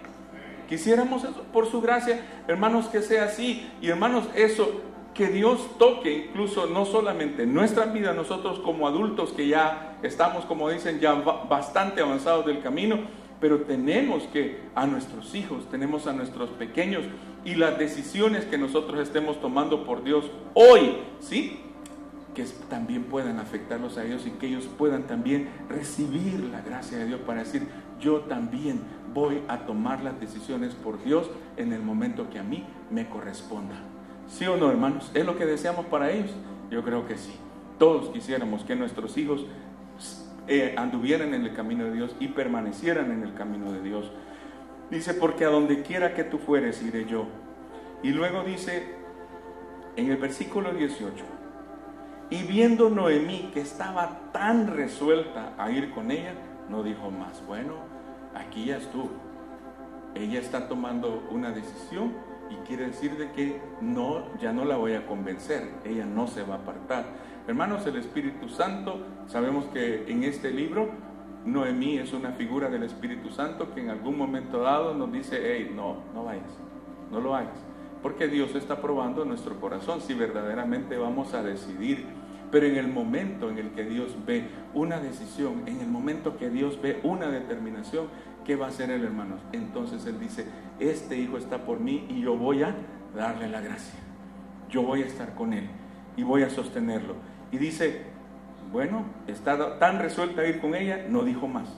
Quisiéramos eso por su gracia, hermanos, que sea así. Y hermanos, eso, que Dios toque incluso no solamente en nuestra vida, nosotros como adultos que ya estamos, como dicen, ya bastante avanzados del camino, pero tenemos que a nuestros hijos, tenemos a nuestros pequeños, y las decisiones que nosotros estemos tomando por Dios hoy, ¿sí?, que también puedan afectarlos a ellos y que ellos puedan también recibir la gracia de Dios para decir, yo también voy a tomar las decisiones por Dios en el momento que a mí me corresponda. ¿Sí o no, hermanos? ¿Es lo que deseamos para ellos? Yo creo que sí. Todos quisiéramos que nuestros hijos anduvieran en el camino de Dios y permanecieran en el camino de Dios. Dice, porque a donde quiera que tú fueres, iré yo. Y luego dice, en el versículo 18, y viendo Noemí que estaba tan resuelta a ir con ella, no dijo más. Bueno, aquí ya estuvo. Ella está tomando una decisión y quiere decir de que no, ya no la voy a convencer, ella no se va a apartar. Hermanos, el Espíritu Santo, sabemos que en este libro Noemí es una figura del Espíritu Santo que en algún momento dado nos dice, hey, no vayas, no lo hagas, porque Dios está probando nuestro corazón si verdaderamente vamos a decidir. Pero en el momento en el que Dios ve una decisión, en el momento que Dios ve una determinación, ¿qué va a hacer él, hermanos? Entonces él dice, este hijo está por mí y yo voy a darle la gracia, yo voy a estar con él y voy a sostenerlo. Y dice, bueno, está tan resuelta a ir con ella, no dijo más.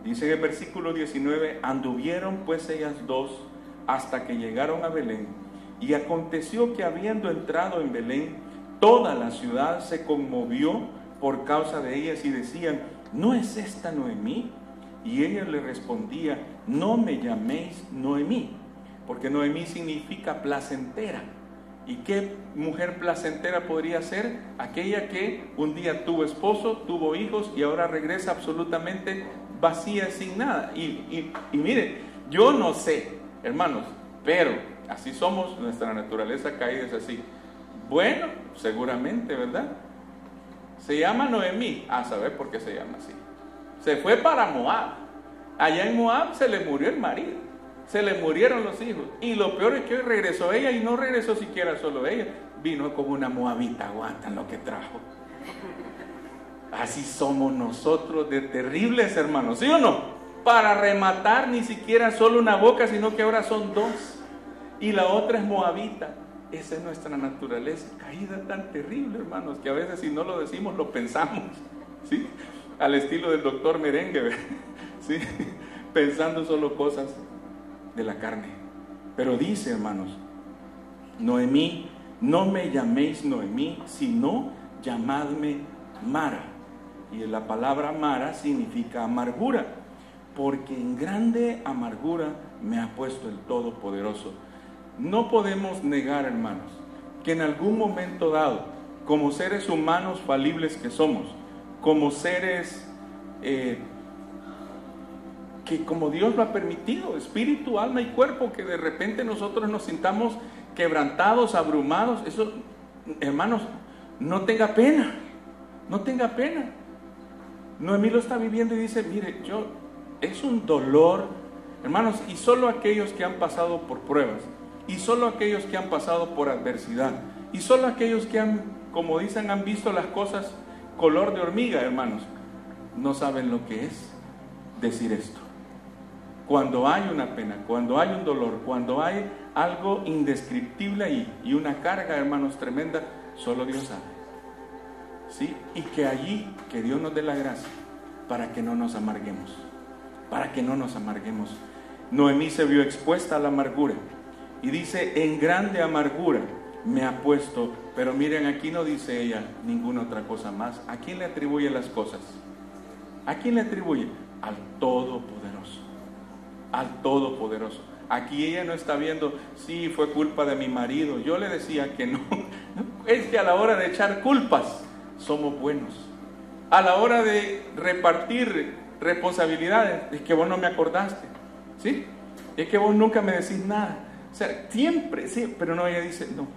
Dice en el versículo 19, anduvieron pues ellas dos hasta que llegaron a Belén, y aconteció que habiendo entrado en Belén, toda la ciudad se conmovió por causa de ellas y decían, ¿no es esta Noemí? Y ella le respondía, no me llaméis Noemí, porque Noemí significa placentera. ¿Y qué mujer placentera podría ser? Aquella que un día tuvo esposo, tuvo hijos y ahora regresa absolutamente vacía, sin nada. Y miren, yo no sé, hermanos, pero así somos, nuestra naturaleza caída es así. Bueno, seguramente, ¿verdad? Se llama Noemí, a saber por qué se llama así. Se fue para Moab. Allá en Moab se le murió el marido, se le murieron los hijos. Y lo peor es que hoy regresó ella, y no regresó siquiera solo ella, vino como una moabita, aguantan lo que trajo. Así somos nosotros de terribles, hermanos, ¿sí o no? Para rematar, ni siquiera solo una boca, sino que ahora son dos. Y la otra es moabita. Esa es nuestra naturaleza, caída tan terrible, hermanos, que a veces si no lo decimos, lo pensamos, ¿sí? Al estilo del doctor Merengue, ¿sí? Pensando solo cosas de la carne. Pero dice, hermanos, Noemí, no me llaméis Noemí, sino llamadme Mara. Y la palabra Mara significa amargura, porque en grande amargura me ha puesto el Todopoderoso. No podemos negar, hermanos, que en algún momento dado, como seres humanos falibles que somos, como seres que como Dios lo ha permitido, espíritu, alma y cuerpo, que de repente nosotros nos sintamos quebrantados, abrumados, eso, hermanos, no tenga pena, no tenga pena. Noemí lo está viviendo y dice, mire, es un dolor Hermanos, y solo aquellos que han pasado por pruebas, y solo aquellos que han pasado por adversidad, y solo aquellos que han, como dicen, han visto las cosas color de hormiga, hermanos, no saben lo que es decir esto. Cuando hay una pena, cuando hay un dolor, cuando hay algo indescriptible ahí y una carga, hermanos, tremenda, solo Dios sabe. ¿Sí? Y que allí, que Dios nos dé la gracia para que no nos amarguemos, para que no nos amarguemos. Noemí se vio expuesta a la amargura y dice, en grande amargura me ha puesto, pero miren, aquí no dice ella ninguna otra cosa más. ¿A quién le atribuye las cosas? ¿A quién le atribuye? Al Todopoderoso, al Todopoderoso. Aquí ella no está viendo, sí, fue culpa de mi marido. Yo le decía que no. Es que a la hora de echar culpas somos buenos. A la hora de repartir responsabilidades, es que vos no me acordaste, ¿sí? Es que vos nunca me decís nada. O sea, siempre, sí, pero no, ella dice, no,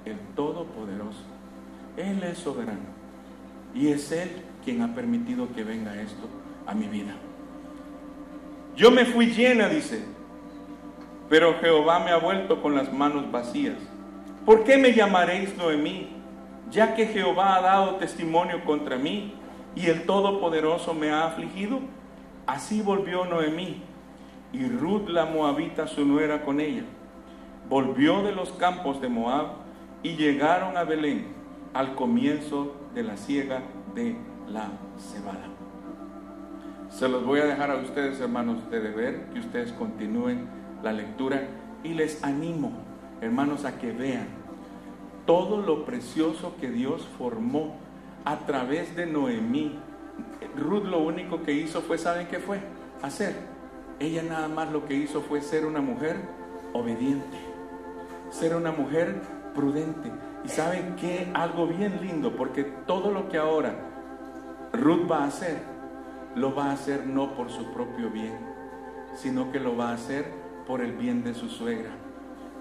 el Todopoderoso, Él es soberano y es Él quien ha permitido que venga esto a mi vida. Yo me fui llena, dice, pero Jehová me ha vuelto con las manos vacías. ¿Por qué me llamaréis Noemí? Ya que Jehová ha dado testimonio contra mí y el Todopoderoso me ha afligido. Así volvió Noemí y Ruth la moabita, su nuera, con ella. Volvió de los campos de Moab y llegaron a Belén al comienzo de la siega de la cebada. Se los voy a dejar a ustedes, hermanos, de deber, que ustedes continúen la lectura y les animo, hermanos, a que vean todo lo precioso que Dios formó a través de Noemí. Ruth lo único que hizo fue, ¿saben qué fue? Hacer. Ella nada más lo que hizo fue ser una mujer obediente, ser una mujer prudente. Y ¿saben qué? Algo bien lindo, porque todo lo que ahora Ruth va a hacer, lo va a hacer no por su propio bien, sino que lo va a hacer por el bien de su suegra,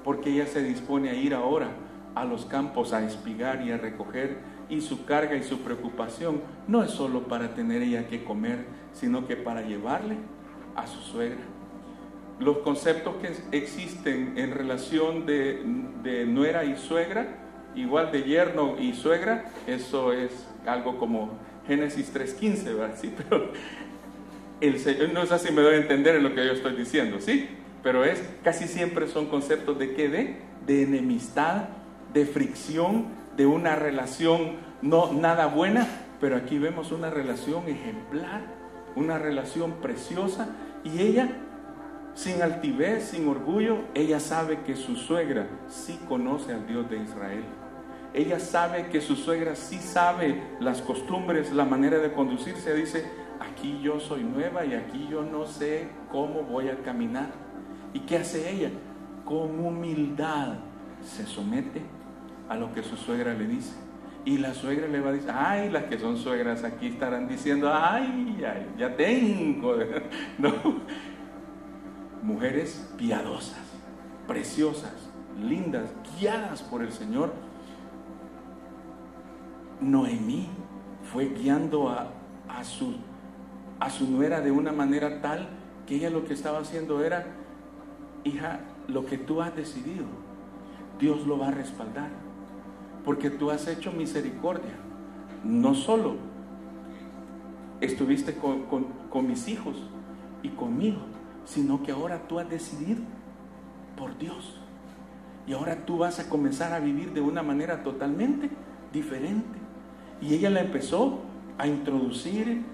porque ella se dispone a ir ahora a los campos a espigar y a recoger, y su carga y su preocupación no es solo para tener ella que comer, sino que para llevarle a su suegra. Los conceptos que existen en relación de nuera y suegra, igual de yerno y suegra, eso es algo como Génesis 3:15, ¿verdad? Sí, pero el Señor, no sé si me doy a entender en lo que yo estoy diciendo, ¿sí? Pero casi siempre son conceptos de ¿qué? De enemistad, de fricción, de una relación no nada buena, pero aquí vemos una relación ejemplar, una relación preciosa, y ella, sin altivez, sin orgullo, ella sabe que su suegra sí conoce al Dios de Israel. Ella sabe que su suegra sí sabe las costumbres, la manera de conducirse. Dice, aquí yo soy nueva y aquí yo no sé cómo voy a caminar. ¿Y qué hace ella? Con humildad se somete a lo que su suegra le dice. Y la suegra le va a decir, ay, las que son suegras aquí estarán diciendo, ay, ya tengo. No. Mujeres piadosas, preciosas, lindas, guiadas por el Señor. Noemí fue guiando a su nuera de una manera tal que ella lo que estaba haciendo era, hija, lo que tú has decidido, Dios lo va a respaldar, porque tú has hecho misericordia. No solo estuviste con mis hijos y conmigo, sino que ahora tú has decidido por Dios. Y ahora tú vas a comenzar a vivir de una manera totalmente diferente. Y ella la empezó a introducir,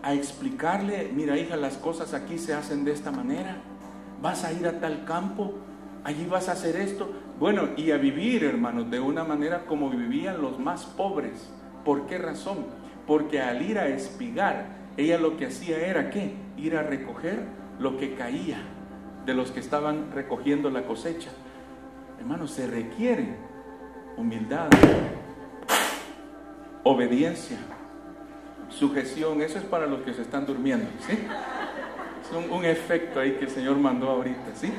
a explicarle, mira, hija, las cosas aquí se hacen de esta manera. Vas a ir a tal campo, allí vas a hacer esto. Bueno, y a vivir, hermanos, de una manera como vivían los más pobres. ¿Por qué razón? Porque al ir a espigar, ella lo que hacía era, ¿qué? Ir a recoger lo que caía de los que estaban recogiendo la cosecha. Hermanos, se requiere humildad, obediencia, sujeción. Eso es para los que se están durmiendo, ¿sí? Es un efecto ahí que el Señor mandó ahorita, ¿sí?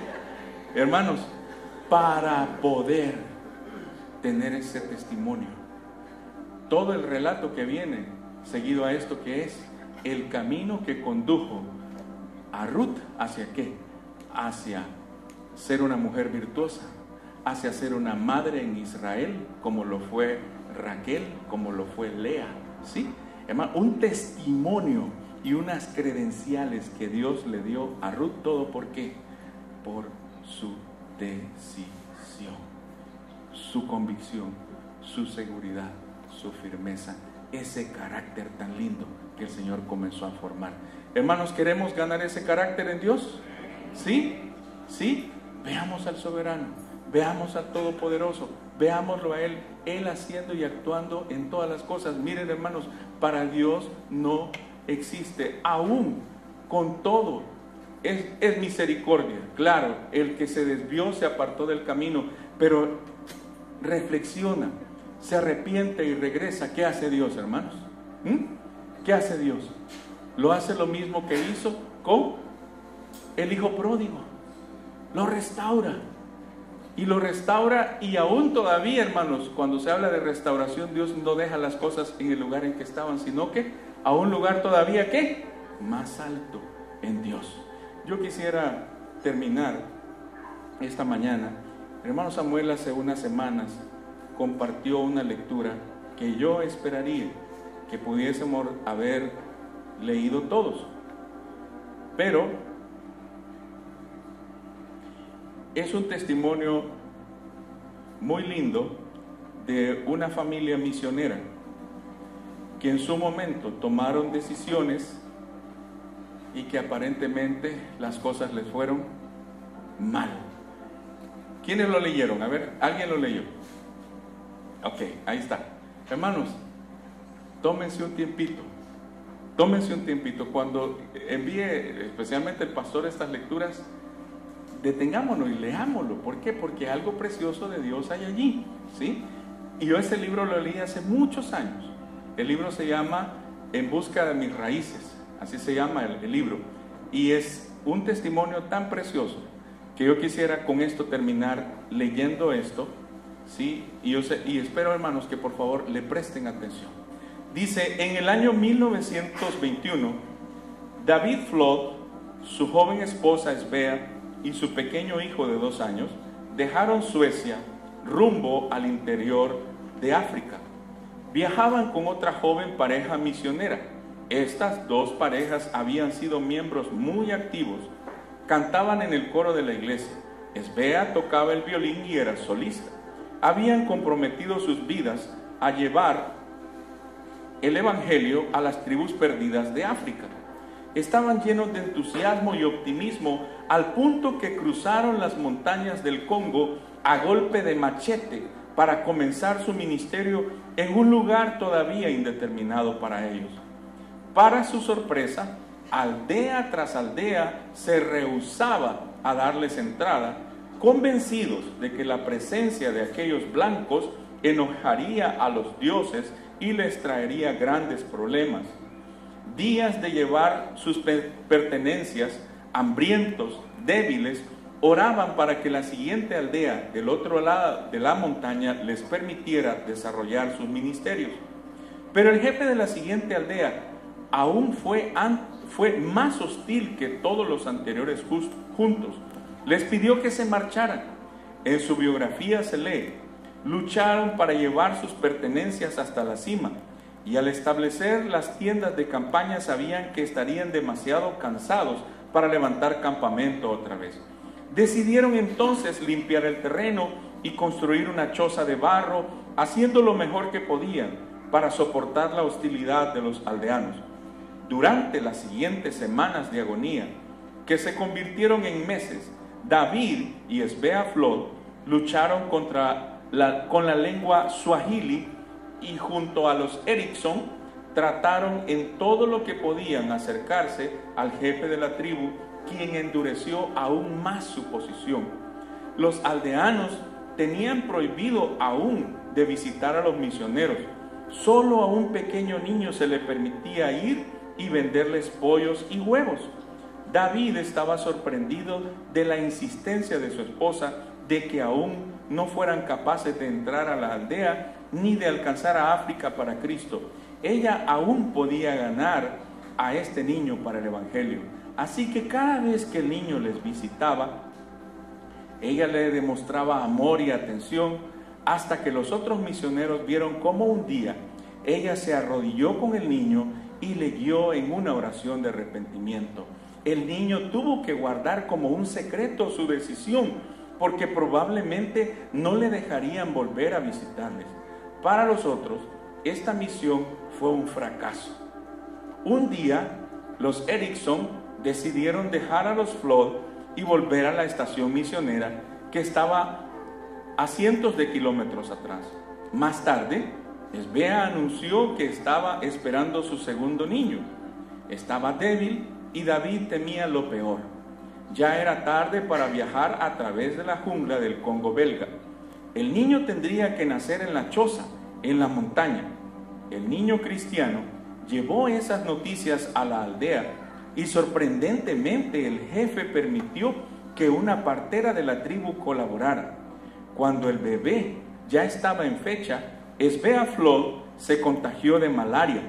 Hermanos, para poder tener ese testimonio, todo el relato que viene seguido a esto, que es el camino que condujo a Ruth, ¿hacia qué? hacia ser una mujer virtuosa, hacia ser una madre en Israel, como lo fue Raquel, como lo fue Lea, ¿sí? Hermano, un testimonio y unas credenciales que Dios le dio a Ruth. ¿Todo por qué? Por su decisión, su convicción, su seguridad, su firmeza, ese carácter tan lindo que el Señor comenzó a formar. Hermanos, ¿queremos ganar ese carácter en Dios? ¿Sí? ¿Sí? Veamos al soberano, veamos al todopoderoso, veámoslo a Él haciendo y actuando en todas las cosas. Miren, hermanos, para Dios no existe, aún con todo, es misericordia. Claro, el que se desvió se apartó del camino, pero reflexiona, se arrepiente y regresa. ¿Qué hace Dios, hermanos? ¿Qué hace Dios? Lo hace lo mismo que hizo con el hijo pródigo. Lo restaura. Y lo restaura, y aún todavía, hermanos, cuando se habla de restauración, Dios no deja las cosas en el lugar en que estaban, sino que a un lugar todavía, ¿qué? Más alto en Dios. Yo quisiera terminar esta mañana. Hermano Samuel hace unas semanas compartió una lectura que yo esperaría que pudiésemos haber leído todos, pero es un testimonio muy lindo de una familia misionera que en su momento tomaron decisiones y que aparentemente las cosas les fueron mal. ¿Quiénes lo leyeron? A ver, ¿alguien lo leyó? Ok, ahí está. Hermanos, tómense un tiempito. Cuando envíe especialmente el pastor estas lecturas, detengámonos y leámoslo. ¿Por qué? Porque algo precioso de Dios hay allí, ¿sí? Y yo ese libro lo leí hace muchos años. El libro se llama En busca de mis raíces, así se llama el libro. Y es un testimonio tan precioso que yo quisiera con esto terminar leyendo esto, ¿sí? Y espero, hermanos, que por favor le presten atención. Dice: en el año 1921, David Flood, su joven esposa Svea y su pequeño hijo de 2 años dejaron Suecia rumbo al interior de África. Viajaban con otra joven pareja misionera. Estas dos parejas habían sido miembros muy activos. Cantaban en el coro de la iglesia. Svea tocaba el violín y era solista. Habían comprometido sus vidas a llevar el evangelio a las tribus perdidas de África. Estaban llenos de entusiasmo y optimismo al punto que cruzaron las montañas del Congo a golpe de machete para comenzar su ministerio en un lugar todavía indeterminado para ellos. Para su sorpresa, aldea tras aldea se rehusaba a darles entrada, convencidos de que la presencia de aquellos blancos enojaría a los dioses y les traería grandes problemas. Días de llevar sus pertenencias, hambrientos, débiles, oraban para que la siguiente aldea del otro lado de la montaña les permitiera desarrollar sus ministerios. Pero el jefe de la siguiente aldea aún fue más hostil que todos los anteriores juntos. Les pidió que se marcharan. En su biografía se lee: lucharon para llevar sus pertenencias hasta la cima, y al establecer las tiendas de campaña sabían que estarían demasiado cansados para levantar campamento otra vez. Decidieron entonces limpiar el terreno y construir una choza de barro, haciendo lo mejor que podían para soportar la hostilidad de los aldeanos. Durante las siguientes semanas de agonía, que se convirtieron en meses, David y Svea Flood lucharon con la lengua suajili, y junto a los Erickson trataron en todo lo que podían acercarse al jefe de la tribu, quien endureció aún más su posición. Los aldeanos tenían prohibido aún de visitar a los misioneros. Solo a un pequeño niño se le permitía ir y venderles pollos y huevos. David estaba sorprendido de la insistencia de su esposa de que aún no fueran capaces de entrar a la aldea ni de alcanzar a África para Cristo. Ella aún podía ganar a este niño para el evangelio. Así que cada vez que el niño les visitaba, ella le demostraba amor y atención, hasta que los otros misioneros vieron cómo un día ella se arrodilló con el niño y le guió en una oración de arrepentimiento. El niño tuvo que guardar como un secreto su decisión, porque probablemente no le dejarían volver a visitarles. Para los otros, esta misión fue un fracaso. Un día, los Erickson decidieron dejar a los Flood y volver a la estación misionera que estaba a cientos de kilómetros atrás. Más tarde, Esbea anunció que estaba esperando su segundo niño. Estaba débil y David temía lo peor. Ya era tarde para viajar a través de la jungla del Congo belga. El niño tendría que nacer en la choza, en la montaña. El niño cristiano llevó esas noticias a la aldea y sorprendentemente el jefe permitió que una partera de la tribu colaborara. Cuando el bebé ya estaba en fecha, Esbea Flood se contagió de malaria.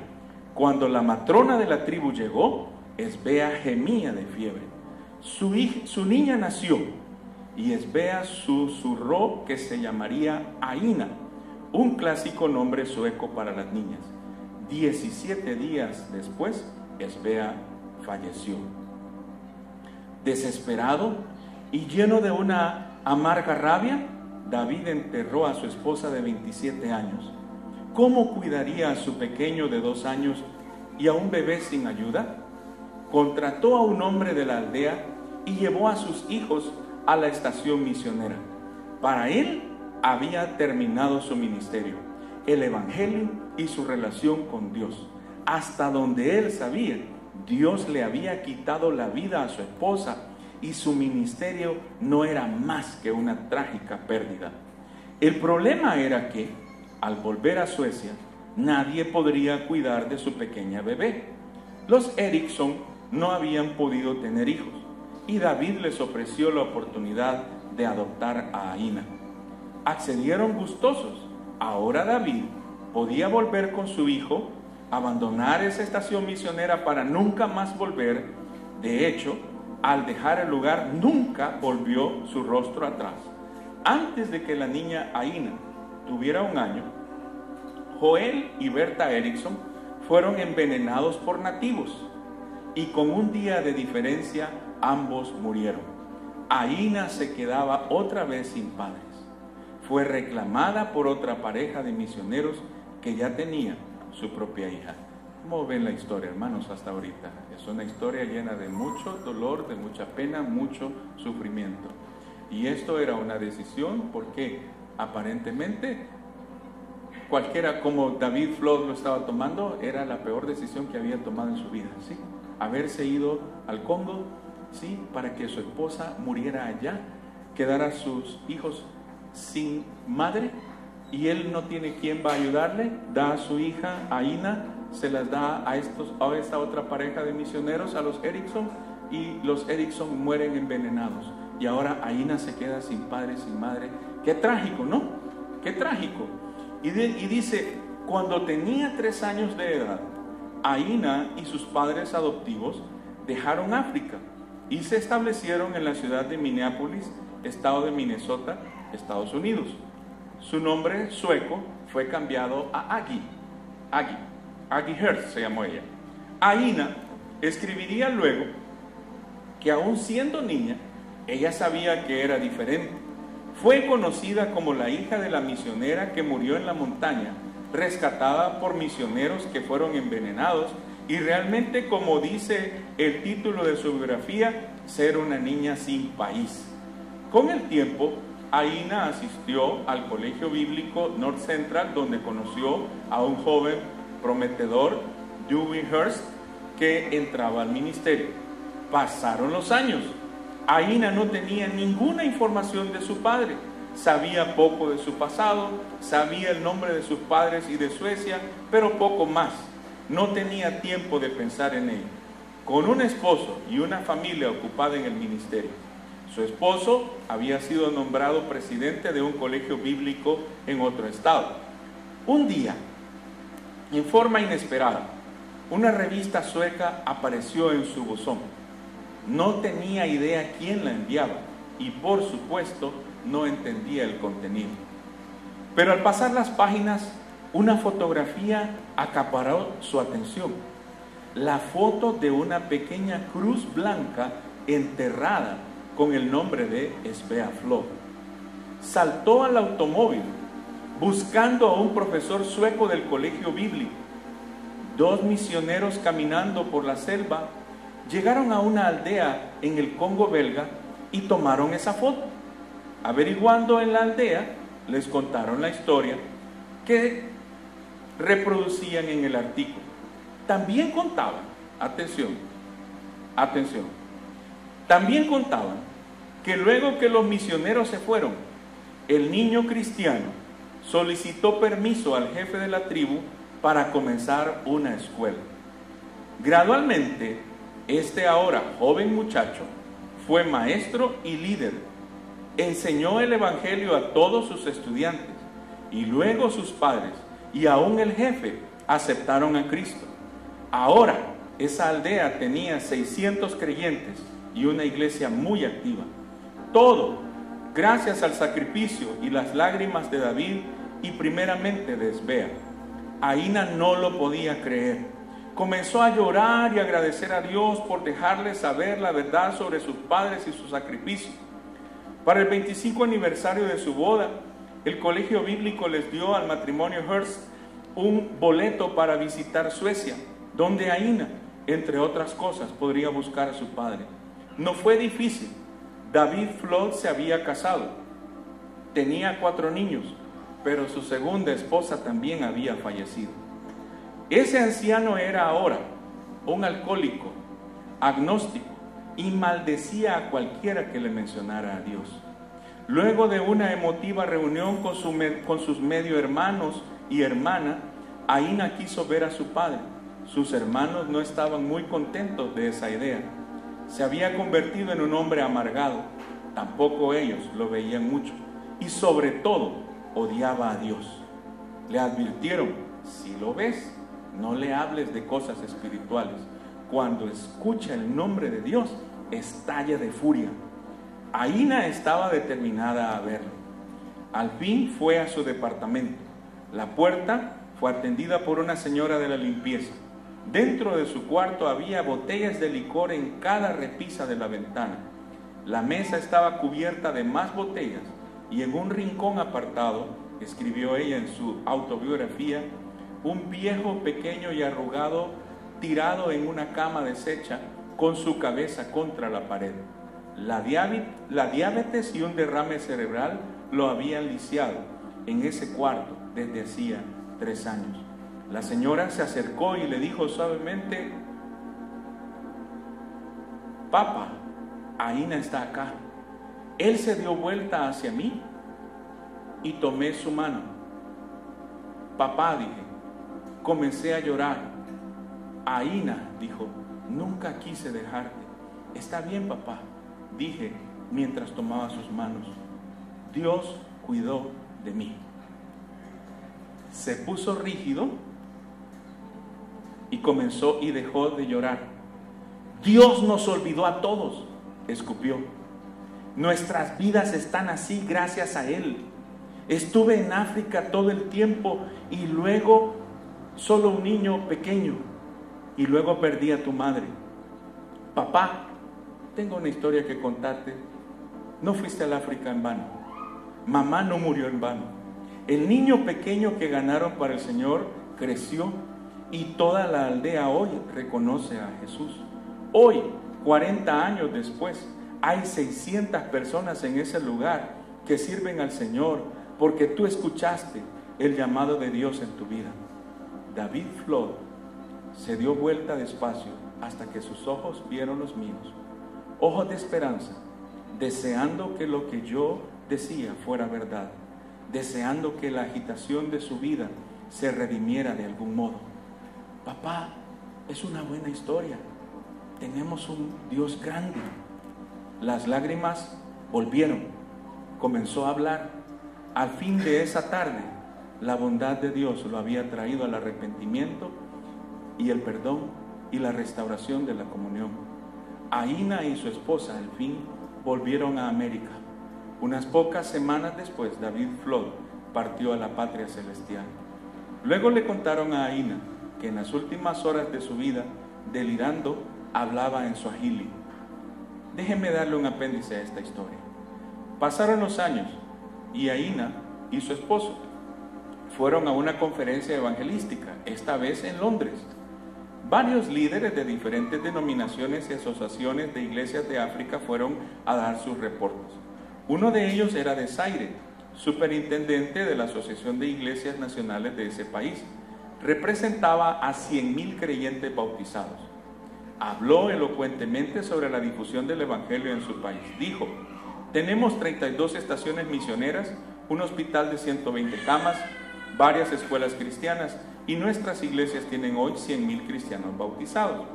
Cuando la matrona de la tribu llegó, Esbea gemía de fiebre. Su niña nació y Esbea susurró que se llamaría Aina, un clásico nombre sueco para las niñas. 17 días después, Esbea falleció. Desesperado y lleno de una amarga rabia, David enterró a su esposa de 27 años. ¿Cómo cuidaría a su pequeño de 2 años y a un bebé sin ayuda? Contrató a un hombre de la aldea y llevó a sus hijos a la estación misionera. Para él había terminado su ministerio, el evangelio y su relación con Dios. Hasta donde él sabía, Dios le había quitado la vida a su esposa y su ministerio no era más que una trágica pérdida. El problema era que, al volver a Suecia, nadie podría cuidar de su pequeña bebé. Los Erickson no habían podido tener hijos y David les ofreció la oportunidad de adoptar a Aina. Accedieron gustosos. Ahora David podía volver con su hijo, abandonar esa estación misionera para nunca más volver. De hecho, al dejar el lugar, nunca volvió su rostro atrás. Antes de que la niña Aina tuviera 1 año, Joel y Berta Erickson fueron envenenados por nativos y con un día de diferencia ambos murieron. Aina se quedaba otra vez sin padres. Fue reclamada por otra pareja de misioneros que ya tenía su propia hija. ¿Cómo ven la historia, hermanos, hasta ahorita? Es una historia llena de mucho dolor, de mucha pena, mucho sufrimiento. Y esto era una decisión porque aparentemente cualquiera, como David Flood lo estaba tomando, era la peor decisión que había tomado en su vida, ¿sí? Haberse ido al Congo, ¿sí? Para que su esposa muriera allá, quedara sus hijos sin madre, y él no tiene quien va a ayudarle. Da a su hija Aina, se las da a esta otra pareja de misioneros, a los Erickson, y los Erickson mueren envenenados. Y ahora Aina se queda sin padre, sin madre. Qué trágico, ¿no? Qué trágico. Y dice, cuando tenía 3 años de edad, Aina y sus padres adoptivos dejaron África y se establecieron en la ciudad de Minneapolis, estado de Minnesota, Estados Unidos. Su nombre sueco fue cambiado a Aggie Hertz se llamó ella. Aina escribiría luego que aún siendo niña, ella sabía que era diferente. Fue conocida como la hija de la misionera que murió en la montaña, rescatada por misioneros que fueron envenenados, y realmente, como dice el título de su biografía, ser una niña sin país. Con el tiempo, Aina asistió al colegio bíblico North Central, donde conoció a un joven prometedor, Dewey Hurst, que entraba al ministerio. Pasaron los años. Aina no tenía ninguna información de su padre, sabía poco de su pasado, sabía el nombre de sus padres y de Suecia, pero poco más. No tenía tiempo de pensar en él. Con un esposo y una familia ocupada en el ministerio. Su esposo había sido nombrado presidente de un colegio bíblico en otro estado. Un día, en forma inesperada, una revista sueca apareció en su buzón. No tenía idea quién la enviaba y por supuesto no entendía el contenido. Pero al pasar las páginas, una fotografía acaparó su atención. La foto de una pequeña cruz blanca enterrada con el nombre de Svea Flo. Saltó al automóvil buscando a un profesor sueco del colegio bíblico. 2 misioneros caminando por la selva llegaron a una aldea en el Congo belga y tomaron esa foto. Averiguando en la aldea, les contaron la historia que reproducían en el artículo. También contaban, atención, también contaban que luego que los misioneros se fueron, el niño cristiano solicitó permiso al jefe de la tribu para comenzar una escuela. Gradualmente, este ahora joven muchacho fue maestro y líder. Enseñó el evangelio a todos sus estudiantes y luego sus padres y aún el jefe aceptaron a Cristo. Ahora, esa aldea tenía 600 creyentes y una iglesia muy activa. Todo gracias al sacrificio y las lágrimas de David y primeramente de Svea. Aína no lo podía creer. Comenzó a llorar y agradecer a Dios por dejarle saber la verdad sobre sus padres y su sacrificio. Para el 25 aniversario de su boda, el colegio bíblico les dio al matrimonio Hearst un boleto para visitar Suecia, donde Aína, entre otras cosas, podría buscar a su padre. No fue difícil. David Flood se había casado. Tenía 4 niños, pero su segunda esposa también había fallecido. Ese anciano era ahora un alcohólico, agnóstico, y maldecía a cualquiera que le mencionara a Dios. Luego de una emotiva reunión con sus medio hermanos y hermana, Aína quiso ver a su padre. Sus hermanos no estaban muy contentos de esa idea. Se había convertido en un hombre amargado. Tampoco ellos lo veían mucho. Y sobre todo, odiaba a Dios. Le advirtieron: si lo ves, no le hables de cosas espirituales. Cuando escucha el nombre de Dios, estalla de furia. Aína estaba determinada a verlo. Al fin fue a su departamento. La puerta fue atendida por una señora de la limpieza. Dentro de su cuarto había botellas de licor en cada repisa de la ventana. La mesa estaba cubierta de más botellas y en un rincón apartado, escribió ella en su autobiografía, un viejo pequeño y arrugado tirado en una cama deshecha con su cabeza contra la pared. La diabetes y un derrame cerebral lo habían lisiado en ese cuarto desde hacía 3 años. La señora se acercó y le dijo suavemente: papá, Aína está acá. Él se dio vuelta hacia mí y tomé su mano. Papá, dije. Comencé a llorar. Aína, dijo, nunca quise dejarte. Está bien, papá, dije mientras tomaba sus manos. Dios cuidó de mí. Se puso rígido y comenzó y dejó de llorar. Dios nos olvidó a todos, escupió. Nuestras vidas están así gracias a Él. Estuve en África todo el tiempo y luego solo un niño pequeño y luego perdí a tu madre. Papá, tengo una historia que contarte. No fuiste al África en vano. Mamá no murió en vano. El niño pequeño que ganaron para el Señor creció y toda la aldea hoy reconoce a Jesús. Hoy, 40 años después, hay 600 personas en ese lugar que sirven al Señor porque tú escuchaste el llamado de Dios en tu vida. David Flood se dio vuelta despacio hasta que sus ojos vieron los míos. Ojos de esperanza, deseando que lo que yo decía fuera verdad, deseando que la agitación de su vida se redimiera de algún modo. Papá, es una buena historia. Tenemos un Dios grande. Las lágrimas volvieron. Comenzó a hablar. Al fin de esa tarde, la bondad de Dios lo había traído al arrepentimiento y el perdón y la restauración de la comunión. Aína y su esposa al fin volvieron a América. Unas pocas semanas después, David Flood partió a la patria celestial. Luego le contaron a Aína que en las últimas horas de su vida, delirando, hablaba en suajili. Déjenme darle un apéndice a esta historia. Pasaron los años y Aína y su esposo fueron a una conferencia evangelística, esta vez en Londres. Varios líderes de diferentes denominaciones y asociaciones de iglesias de África fueron a dar sus reportes. Uno de ellos era de Zaire, superintendente de la Asociación de Iglesias Nacionales de ese país. Representaba a 100,000 creyentes bautizados. Habló elocuentemente sobre la difusión del Evangelio en su país. Dijo: tenemos 32 estaciones misioneras, un hospital de 120 camas, varias escuelas cristianas, y nuestras iglesias tienen hoy 100,000 cristianos bautizados.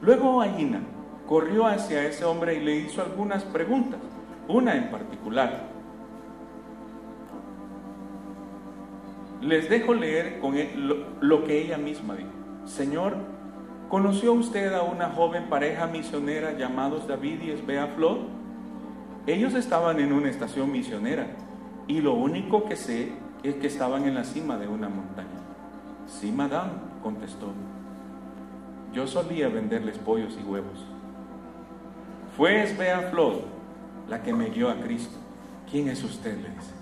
Luego Aína corrió hacia ese hombre y le hizo algunas preguntas, una en particular. Les dejo leer con él lo que ella misma dijo. Señor, ¿conoció usted a una joven pareja misionera llamados David y Esbea Flood? Ellos estaban en una estación misionera y lo único que sé es que estaban en la cima de una montaña. Sí, madame, contestó. Yo solía venderles pollos y huevos. Fue Esbea Flood la que me guió a Cristo. ¿Quién es usted?, le dice.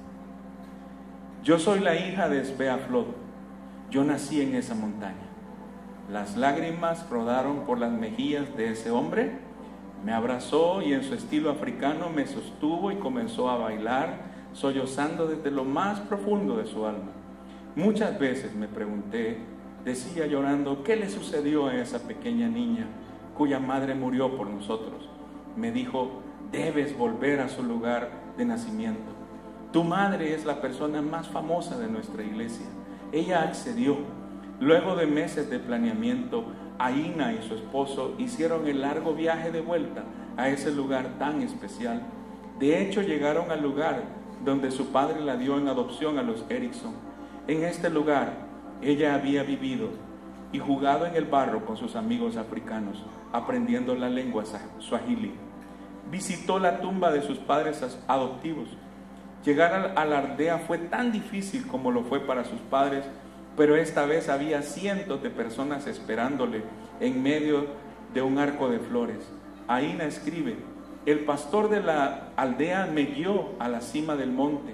Yo soy la hija de Esbea Flood. Yo nací en esa montaña. Las lágrimas rodaron por las mejillas de ese hombre. Me abrazó y en su estilo africano me sostuvo y comenzó a bailar, sollozando desde lo más profundo de su alma. Muchas veces me pregunté, decía llorando, ¿qué le sucedió a esa pequeña niña cuya madre murió por nosotros? Me dijo, debes volver a su lugar de nacimiento. Tu madre es la persona más famosa de nuestra iglesia. Ella accedió. Luego de meses de planeamiento, Aína y su esposo hicieron el largo viaje de vuelta a ese lugar tan especial. De hecho, llegaron al lugar donde su padre la dio en adopción a los Erickson. En este lugar, ella había vivido y jugado en el barro con sus amigos africanos, aprendiendo la lengua suajili. Visitó la tumba de sus padres adoptivos. Llegar a la aldea fue tan difícil como lo fue para sus padres, pero esta vez había cientos de personas esperándole en medio de un arco de flores. Aína escribe, el pastor de la aldea me guió a la cima del monte,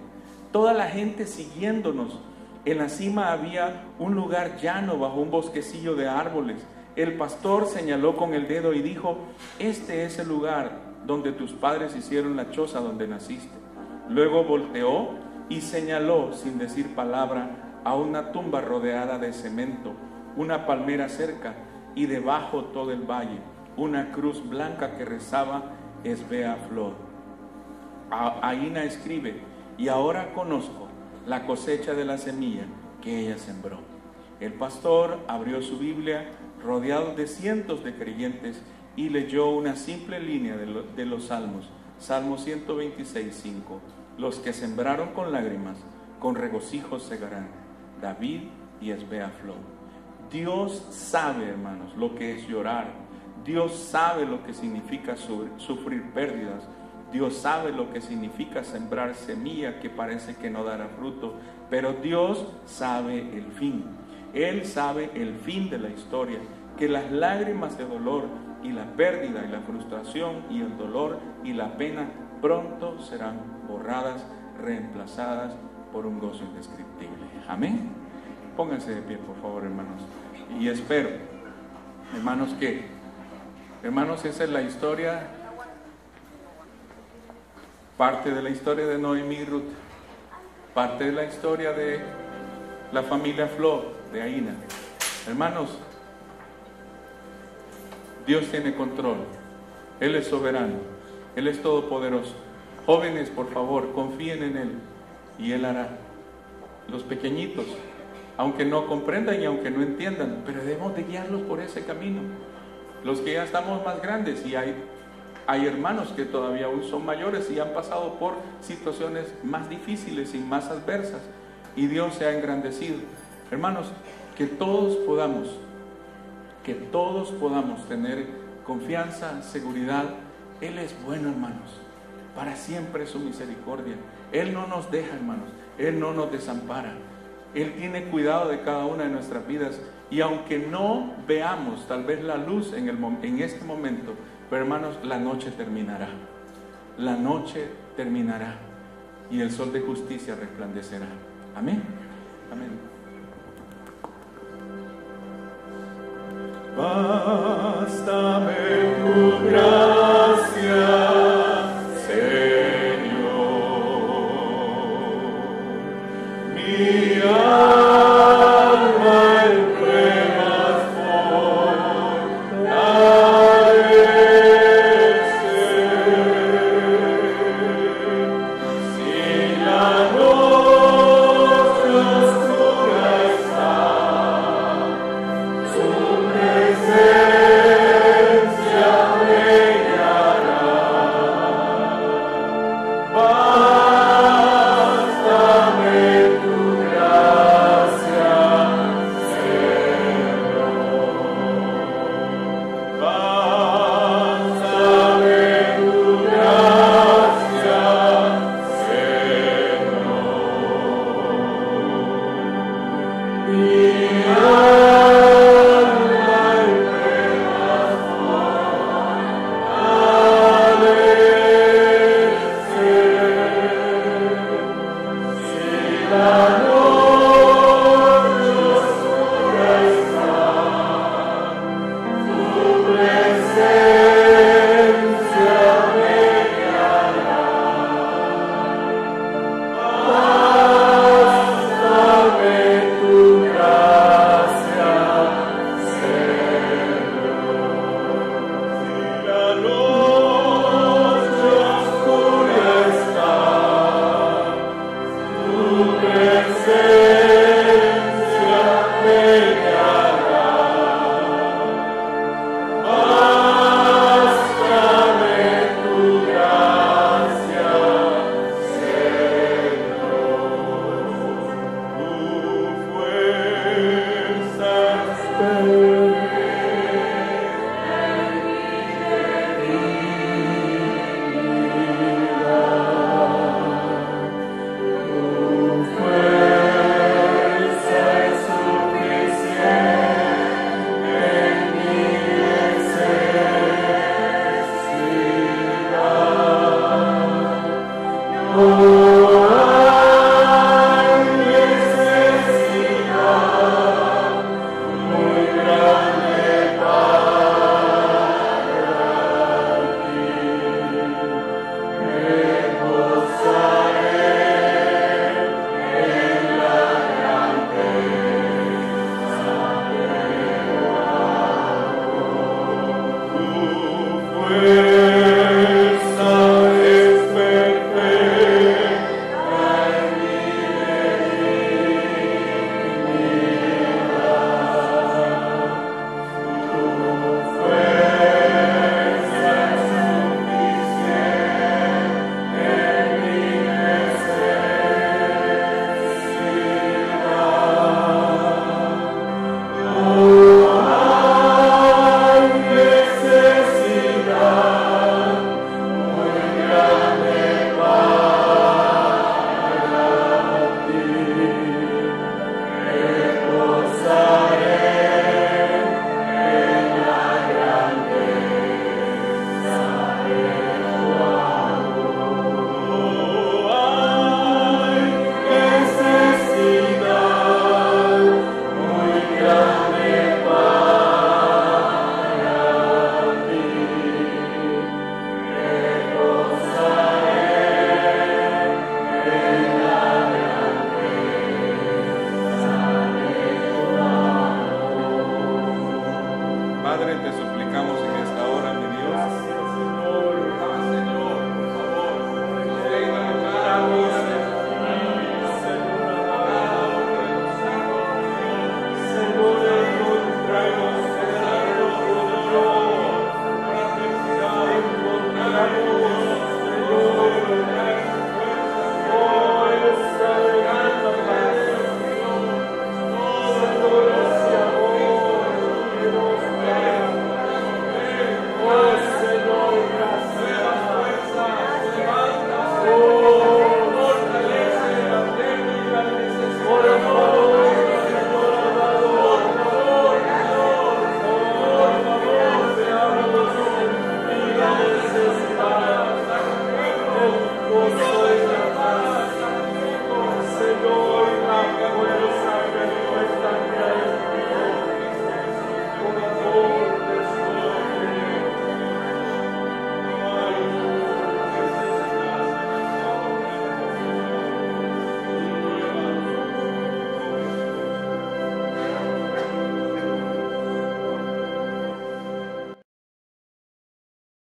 toda la gente siguiéndonos. En la cima había un lugar llano bajo un bosquecillo de árboles. El pastor señaló con el dedo y dijo, este es el lugar donde tus padres hicieron la choza donde naciste. Luego volteó y señaló sin decir palabra a una tumba rodeada de cemento, una palmera cerca y debajo todo el valle, una cruz blanca que rezaba Esbea Flood. Aína escribe, y ahora conozco la cosecha de la semilla que ella sembró. El pastor abrió su Biblia rodeado de cientos de creyentes y leyó una simple línea de los Salmos, Salmo 126:5. Los que sembraron con lágrimas, con regocijo segarán. David y Esbea Flood. Dios sabe, hermanos, lo que es llorar. Dios sabe lo que significa sufrir pérdidas. Dios sabe lo que significa sembrar semilla que parece que no dará fruto. Pero Dios sabe el fin. Él sabe el fin de la historia. Que las lágrimas de dolor y la pérdida y la frustración y el dolor y la pena pronto serán borradas, reemplazadas por un gozo indescriptible. Amén. Pónganse de pie, por favor, hermanos. Y espero, hermanos, esa es la historia, parte de la historia de Noemí y Ruth, parte de la historia de la familia Flood, de Aína. Hermanos, Dios tiene control. Él es soberano. Él es todopoderoso. Jóvenes, por favor, confíen en Él y Él hará. Los pequeñitos, aunque no comprendan y aunque no entiendan, pero debemos de guiarlos por ese camino. Los que ya estamos más grandes, y hay hermanos que todavía aún son mayores y han pasado por situaciones más difíciles y más adversas, y Dios se ha engrandecido. Hermanos, que todos podamos tener confianza, seguridad. Él es bueno, hermanos. Para siempre es su misericordia. Él no nos deja, hermanos. Él no nos desampara. Él tiene cuidado de cada una de nuestras vidas. Y aunque no veamos tal vez la luz en este momento, pero hermanos, la noche terminará. La noche terminará. Y el sol de justicia resplandecerá. Amén. Amén. Bástame